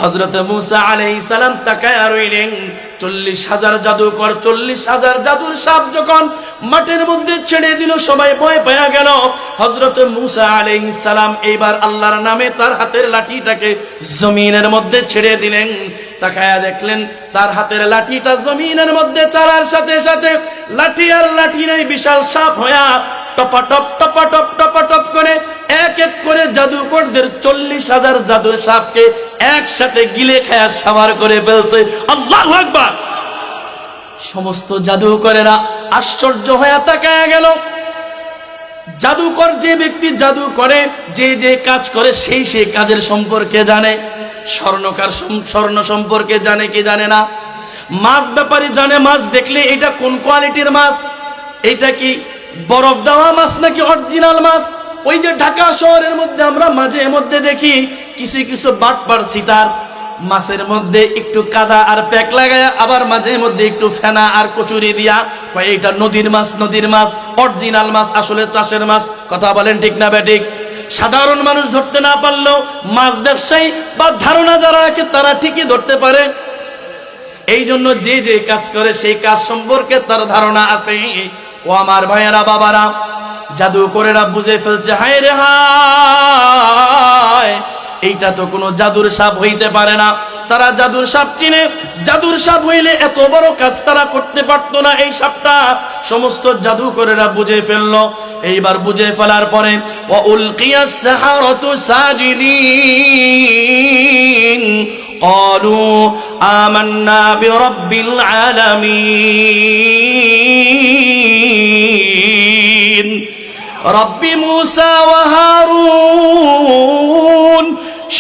হযরত মুসা আলাইহিস সালাম তাকায়া রইলেন। 40,000 জাদুকর, 40,000 জাদুর সাপ যখন মাঠের মধ্যে ছেড়ে দিল, সবাই ভয় পেয়ে গেল। হযরত মুসা আলাইহিস সালাম এইবার আল্লাহর নামে তার হাতের লাঠিটাকে জমিনের মধ্যে ছেড়ে দিলেন। তাকায়া দেখলেন তার হাতের লাঠিটা জমিনের মধ্যে চালার সাথে সাথে লাঠি আর লাঠি নাই, বিশাল সাপ হয়া টপাটপ টপাটপ টপাটপ করে এক এক করে জাদুকরদের 40,000 জাদুর সাপকে একসাথে গিলে খায়া সাবার করে ফেলছে। আল্লাহু আকবার। সমস্ত জাদুকরেরা আশ্চর্য হয়ে তাকায়া গেল। জাদুকর যে ব্যক্তি জাদু করে, যে যে কাজ করে, সেই সেই কাজের সম্পর্কে জানে। স্বর্ণকার স্বর্ণ সম্পর্কে জানে কি জানে না? মাছ ব্যাপারী জানে মাছ দেখলে এটা কোন কোয়ালিটির মাছ, এটা কি বরফ দেওয়া মাছ নাকি অরিজিনাল মাছ। ওই যে ঢাকা শহরের মধ্যে আমরা মাঝে মধ্যে দেখি কিছু কিছু বাটপার সিটার মাছের মধ্যে একটু কাদা আর প্যাক লাগায়, আবার মাঝে মধ্যে একটু ফেনা আর কচুরি দিয়া এইটা নদীর মাছ, নদীর মাছ, অরিজিনাল মাছ, আসলে চাষের মাছ। কথা বলেন ঠিক না বেঠিক? সাধারণ মানুষ ধরতে না পারলেও মাছ ব্যবসায়ী বা ধারণা যারা রাখে তারা ঠিকই ধরতে পারে। এই জন্য যে যে কাজ করে সেই কাজ সম্পর্কে তার ধারণা আছে। ও আমার ভাইয়েরা, বাবারা, জাদুকরেরা বুঝে ফেলছে, হায় রে হায়, এইটা তো কোনো জাদুর সাপ হইতে পারে না। তারা জাদুর সাপ চিনে, জাদুর সাপ হইলে এত বড় কাজ তারা করতে পারতো না। এই সাপটা সমস্ত জাদুকরেরা বুঝে ফেললো। এইবার বুঝে ফেলার পরে ওয়া উলকিয়াস সাহারাতু সাজিদিন قالوا آمنا برب العالمين رب موسى وهارون।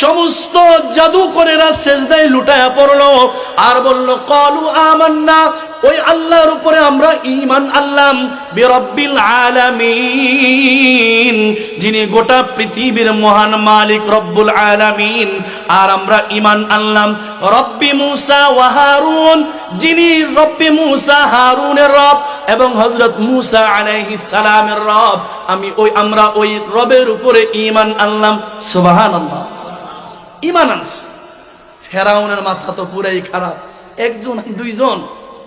সমস্ত জাদুকরেরা সিজদায় লুটায়া পড়লো আর বলল ক্বালু আমান্না, ওই আল্লাহর উপরে আমরা ঈমান আনলাম, বিরব্বিল আলামিন, যিনি গোটা পৃথিবীর মহান মালিক রব্বুল আলামিন। আর আমরা ঈমান আনলাম রব্বি মূসা ওয়া হারুন, যিনি রব্বি মূসা হারুনের রব এবং হযরত মূসা আলাইহিস সালামের রব। আমরা ওই রবের উপরে ঈমান আনলাম। সুবহানাল্লাহ, ঈমান আনছে। ফেরাউনের মাথা তো পুরাই খারাপ, একজন দুইজন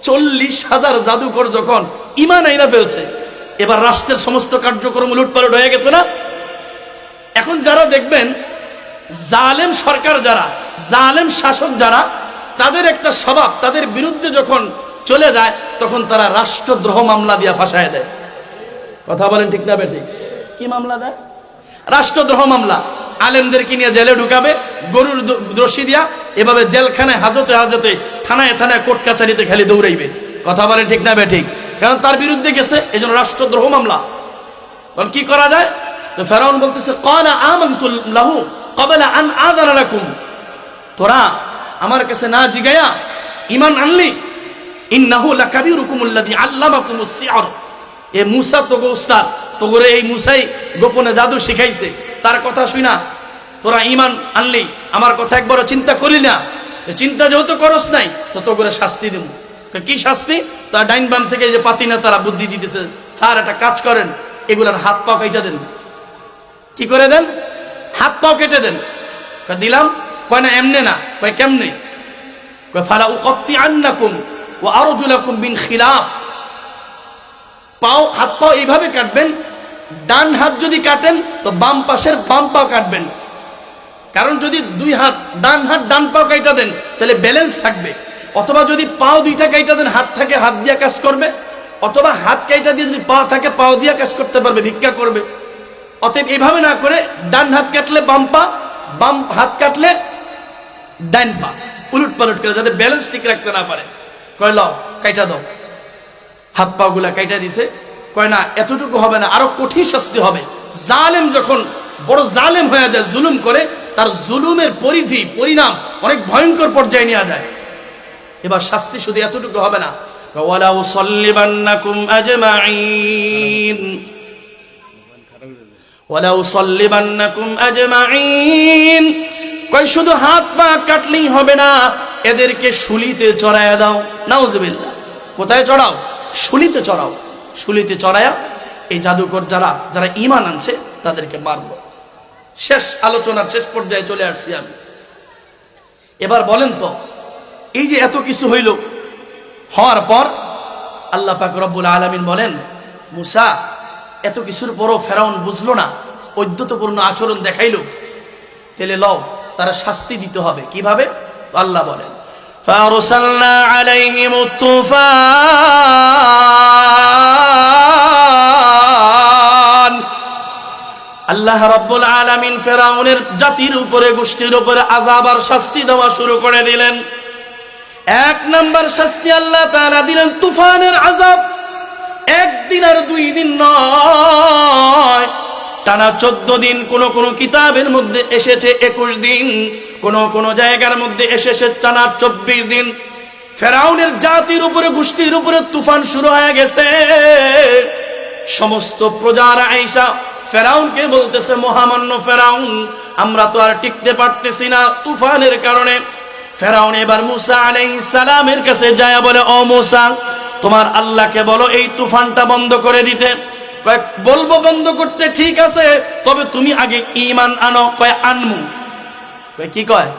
40,000 জাদুকর যখন ঈমান আইনা ফেলছে, এবার রাষ্ট্রের সমস্ত কার্যক্রম লুটপালট হয়ে গেছে না। এখন যারা দেখবেন জালেম সরকার, যারা জালেম শাসক, যারা তাদের একটা স্বভাব, তাদের বিরুদ্ধে যখন চলে যায় তখন তারা রাষ্ট্রদ্রোহ মামলা দিয়া ফাঁসায় দেয়। কথা বলেন ঠিক না বেঠিক? কি মামলা দেয়? রাষ্ট্রদ্রোহ মামলা। আলেমদেরকে নিয়ে জেলে ঢুকাবে গরুর রশি দিয়া, এভাবে জেলখানায় হাজতে হাজতে থানায় থানায় কোর্ট কাছারিতে খালি দৌড়াইবে। কথা বলেন ঠিক না বেঠিক? কারণ তার বিরুদ্ধে গেছে, এজন্য রাষ্ট্রদ্রোহ মামলা। কি করা যায়? তো ফেরাউন বলতেছে ক্বালা আমানতু লাহু ক্বাবলা আন আযানা লাকুম, তোরা আমার কাছে না জিগায়া ঈমান আনলি? ইন্নাহু লাকাবীরুকুমুল্লাযী আল্লামাকুমুস সিহর, এ মূসা তোগো উস্তাদ, তোগরে এই মূসাই গোপনে জাদু শিখাইছে, তার কথা শুনা তোরা ঈমান আনলি, আমার কথা একবারও চিন্তা করলি না? চিন্তা যেহেতু করস নাই তো তোগরে শাস্তি দেব। কি শাস্তি? তার ডাইন বাম থেকে যে পাতিনা তারা বুদ্ধি দিতেছে, স্যার একটা কাজ করেন, এগুলার হাত পা কেটে দেন। কি করে দেন? হাত পাও কেটে দেন। দিলাম। কয় না এমনে না। কয় কেমনে? কয় ফালা উকাত্তিআন্নাকুম ওয়া আরজুলাকুম মিন খিলাফ, হাত পাও এইভাবে কাটবেন, ডান হাত যদি কাটেন তো বাম পাশের বাম পাও কাটবেন, কারণ যদি দুই হাত, ডান হাত ডান পাও কাইটা দেন তাহলে ব্যালেন্স থাকবে। অথবা যদি পাও দুইটা কাইটা দেন, হাত থাকে হাত দিয়ে কাজ করবে, অথবা হাত কাইটা দিয়ে যদি পা থাকে পাও দিয়ে কাজ করতে পারবে, ভিক্ষা করবে। অতএব এইভাবে না করে ডান হাত কাটলে বাম পা, বাম হাত কাটলে ডান পা, উলট পালট করে, যাতে ব্যালেন্স ঠিক রাখতে না পারে। কয় লও কাইটা দাও। হাত পা গুলা কাইটা দিছে। কয় না এতটুকু হবে না, আরো কঠিন শাস্তি হবে। জালেম যখন বড় জালেম হয়ে যায়, জুলুম করে, তার জুলুমের পরিধি পরিণাম অনেক ভয়ঙ্কর পর্যায়ে নিয়ে যায়। এবার শাস্তি শুধু এতটুকু হবে না, ওয়ালা উসাল্লিবান্নাকুম আজমাইন, ওয়ালা উসাল্লিবান্নাকুম আজমাইন। কয় শুধু হাত পা কাটলেই হবে না, এদেরকে শুলিতে চড়ায়া দাও। নাউজুবিল্লাহ। কোথায় চড়াও? শুলিতে চড়াও। শুলিতে চড়ায়া এই জাদুকর যারা যারা ঈমান আনছে তাদেরকে মারব। শেষ আলোচনার শেষ পর্যায়ে চলে আসছি আমি। এবার বলেন তো, এই যে এত কিছু হইল, হওয়ার পর আল্লাহ পাক রব্বুল আলামিন বলেন, মূসা এত কিছুর পরও ফেরাউন বুঝলো না, ঔদ্ধত্যপূর্ণ আচরণ দেখাইলো, তাহলে লও তারা শাস্তি দিতে হবে। কিভাবে? তো আল্লাহ বলেন, ফারসালনা আলাইহিমুত তুফান, আল্লাহ রাব্বুল আলামিন ফেরাউনের জাতির উপরে, গোষ্ঠীর উপরে আযাব আর শাস্তি দেওয়া শুরু করে দিলেন। এক নাম্বার শাস্তি আল্লাহ তাআলা দিলেন তুফানের আযাব। একদিন আর 2 দিন নয়, টানা 14 দিন। কোন কোন কিতাবের মধ্যে এসেছে 21 দিন, কোন কোন জায়গার মধ্যে এসেছে টানা 24 দিন। ফেরাউনের জাতির উপরে, গোষ্ঠীর উপরে তুফান শুরু হয়ে গেছে। সমস্ত প্রজারা আইসা ফেরাউনকে বলতেছে, মহামান্য ফেরাউন, আমরা তো আর টিকতে পারতেছি না তুফানের কারণে। ফেরাউন এবার মূসা আলাইহিস সালামের কাছে যায়, বলে, ও মূসা, তোমার আল্লাহকে বলো এই তুফানটা বন্ধ করে দিতে। বলবো বন্ধ করতে, ঠিক আছে, তবে তুমি আগে ঈমান আনো। কয় আনমু। কি কয়?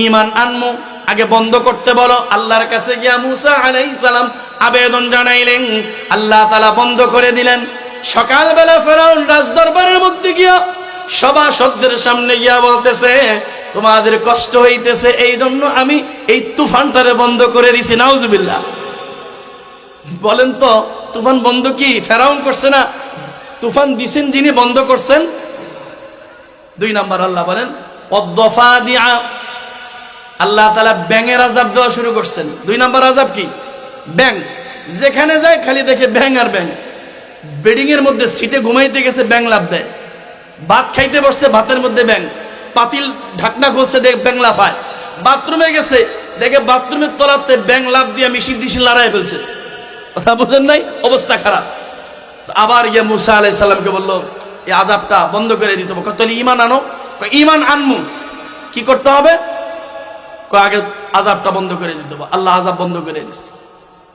ঈমান আনমু, আগে বন্ধ করতে বলো। আল্লাহর কাছে গিয়া মূসা আলাইহিস সালাম আবেদন জানাইলেন, আল্লাহ তাআলা বন্ধ করে দিলেন। সকালবেলা ফেরাউন রাজদরবারের মধ্যে গিয়া সভাসদদের সামনে গিয়া বলতেছে, তোমাদের কষ্ট হইতেছে, এই জন্য আমি এই তুফানটারে বন্ধ করে দিছি। নাউজুবিল্লাহ। বলেন তো, তুফান বন্ধ কি ফেরাউন করছে না? তুফান দিছেন যিনি, বন্ধ করছেন। 2 নাম্বার আল্লাহ বলেন অদ্দফাদিআ, আল্লাহ তাআলা ব্যাঙের আযাব দেওয়া শুরু করছেন। 2 নাম্বার আযাব কি? ব্যাঙ। যেখানে যায় খালি দেখে ব্যাঙ আর ব্যাঙ। বেডিং এর মধ্যে সিটে ঘুমাইতে গেছে, ব্যাঙ লাফ দেয়। ভাত খাইতে বসছে, ভাতের মধ্যে ব্যাঙ। পাতিল ঢাকনা খুলছে, দেখ ব্যাং লাফায়। বাথরুমে গেছে, দেখে বাথরুমের তলাতে ব্যাং লাফ দিয়ে মিশির দিশি লড়াই ফেলছে। কথা বোঝেন নাই? অবস্থা খারাপ। আবার গিয়ে মুসা আলাইহিস সালামকে বললো এই আযাবটা বন্ধ করে দিতে হবে। তাহলে ঈমান আনো। ঈমান আনমু, কি করতে হবে? আগে আযাবটা বন্ধ করে দিতে হবে। আল্লাহ আযাব বন্ধ করে দিছে।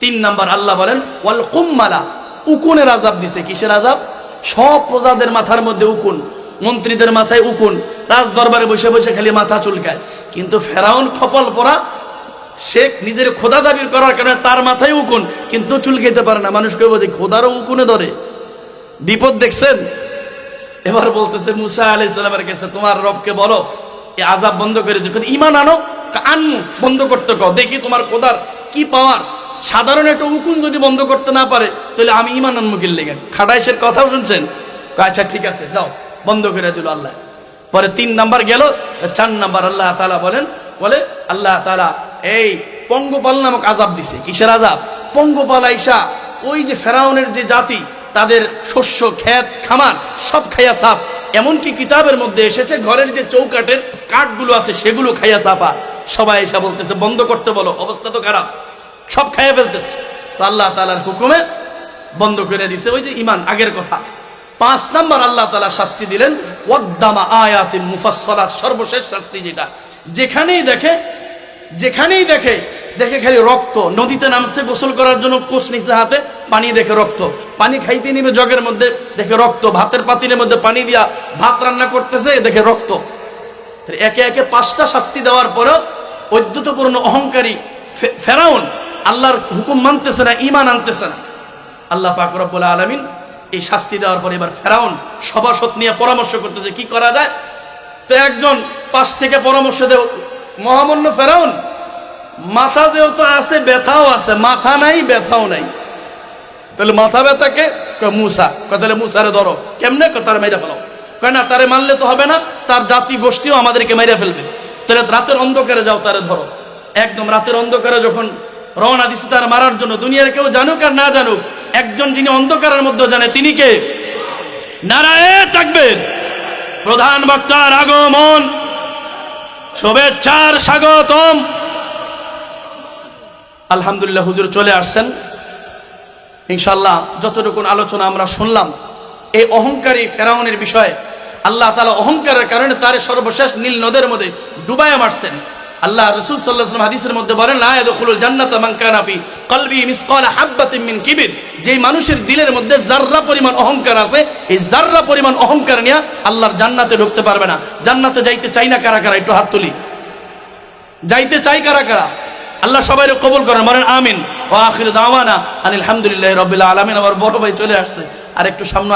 3 নাম্বার আল্লাহ বলেন ওয়াল কুম্মালা, উকুনের আযাব দিছে। কিসের আযাব? সব প্রজাদের মাথার মধ্যে উকুন, মন্ত্রীদের মাথায় উকুন, রাজ দরবারে বসে বসে খালি মাথা চুলকায়। কিন্তু ফেরাউন কপাল পরা, সে নিজের খোদা দাবি করার কারণে তার মাথায় উকুন, কিন্তু চুল খেতে পারে না। মানুষ কইব যে খোদারও উকুনে ধরে, বিপদ দেখছেন? এবার বলতেছে মুসা আলাইহিস সালামের কাছে, তোমার রবকে বলো এই আযাব বন্ধ করে দিও। ঈমান আনো। আনমু, বন্ধ করতে কও, দেখি তোমার খোদার কি পাওয়ার। সাধারণ একটা উকুন যদি বন্ধ করতে না পারে তাহলে আমি ঈমান আনমু কি লেগে? খাটাইশের কথাও শুনছেন? আচ্ছা ঠিক আছে, যাও, বন্ধ করে দিল আল্লাহ। পরে 3 নাম্বার গেল। 4 নাম্বার আল্লাহ তাআলা বলে আল্লাহ তাআলা এই পঙ্গপাল নামক আযাব দিছে। কিসের আযাব? পঙ্গপাল আইসা ওই যে ফেরাউনের যে জাতি, তাদের শস্য ক্ষেত খামার সব খাইয়া সাফ। এমনকি কিতাবের মধ্যে এসেছে ঘরের যে চৌকাটের কাঠগুলো আছে সেগুলো খাইয়া সাফা। সবাই এসে বলতেছে বন্ধ করতে বলো, অবস্থা তো খারাপ, সব খাইয়া ফেলতেছে। তো আল্লাহ তাআলার হুকুমে বন্ধ করে দিছে। ওই যে ঈমান, আগের কথা। 5 নাম্বার আল্লাহ তাআলা শাস্তি দিলেন ওয়াদ্দামা আয়াতিন মুফাসসালাত, সর্বশেষ শাস্তি যেটা। যেখানেই দেখে খালি রক্ত। নদীতে নামছে গোসল করার জন্য, কোষ নিচে হাতে, পানি দেখে রক্ত। পানি খাইতে নিবে জগের মধ্যে, দেখে রক্ত। ভাতের পাতিলের মধ্যে পানি দিয়া ভাত রান্না করতেছে, দেখে রক্ত। একে একে 5টা শাস্তি দেওয়ার পরেও ঐদ্যতপূর্ণ অহংকারী ফেরাউন আল্লাহর হুকুম মানতেছে না, ঈমান আনতেছে না। আল্লাহ পাক রব্বুল আলামিন এই শাস্তি দেওয়ার পরে এবার ফেরাউন সভাসদ নিয়ে পরামর্শ করতেছে কি করা যায়। তো একজন পাশ থেকে পরামর্শ দেও, মহামান্য ফেরাউন, মাথা যেহেতু আছে ব্যথাও আছে, মাথা নাই ব্যথাও নাই, তাহলে মাথা ব্যথাকে মুসা, তাহলে মুসারে ধরো। কেমনে? তার মেরে ফেলো। না, তারে মারলে তো হবে না, তার জাতি গোষ্ঠীও আমাদেরকে মেরে ফেলবে। তাহলে রাতের অন্ধকারে যাও, তারে ধরো। একদম রাতের অন্ধকারে যখন রওনা দিছে তার মারার জন্য, দুনিয়ার কেউ জানুক আর না জানুক, একজন যিনি অন্ধকারের মধ্যে জানে তিনি কে? নারায়ে তাকবীর। প্রধান বক্তার আগমন, শুভেচ্ছার স্বাগতম। আলহামদুলিল্লাহ, হুজুর চলে আসছেন। ইনশাআল্লাহ যতটুকু আলোচনা আমরা শুনলাম এই অহংকারী ফেরাউনের বিষয়ে, আল্লাহ তাআলা অহংকারের কারণে তার সর্বশেষ নীল নদের মধ্যে ডুবাইয়া মারছেন। আল্লাহ রাসূল সাল্লাল্লাহু আলাইহি ওয়াসাল্লাম হাদিসের মধ্যে বলেন লা ইয়াদখুলুল জান্নাতা মান কানা ফি কলবি মিসকালা হাববাতিন মিন কিবির। যেই মানুষের দিলের মধ্যে যাররা পরিমাণ অহংকার আছে, এই যাররা পরিমাণ অহংকার নিয়ে আল্লাহর জান্নাতে ঢুকতে পারবে না। জান্নাতে যাইতে চাই না কারা কারা? একটু হাত তুলি। যাইতে চাই কারা কারা? আল্লাহ সবাই কবুল করেন, বলেন আমিন। ওয়া আখিরু দাওয়ানা আনিল হামদুলিল্লাহি রাব্বিল আলামিন। আমার বড় ভাই চলে আসছে, আর একটু সামনে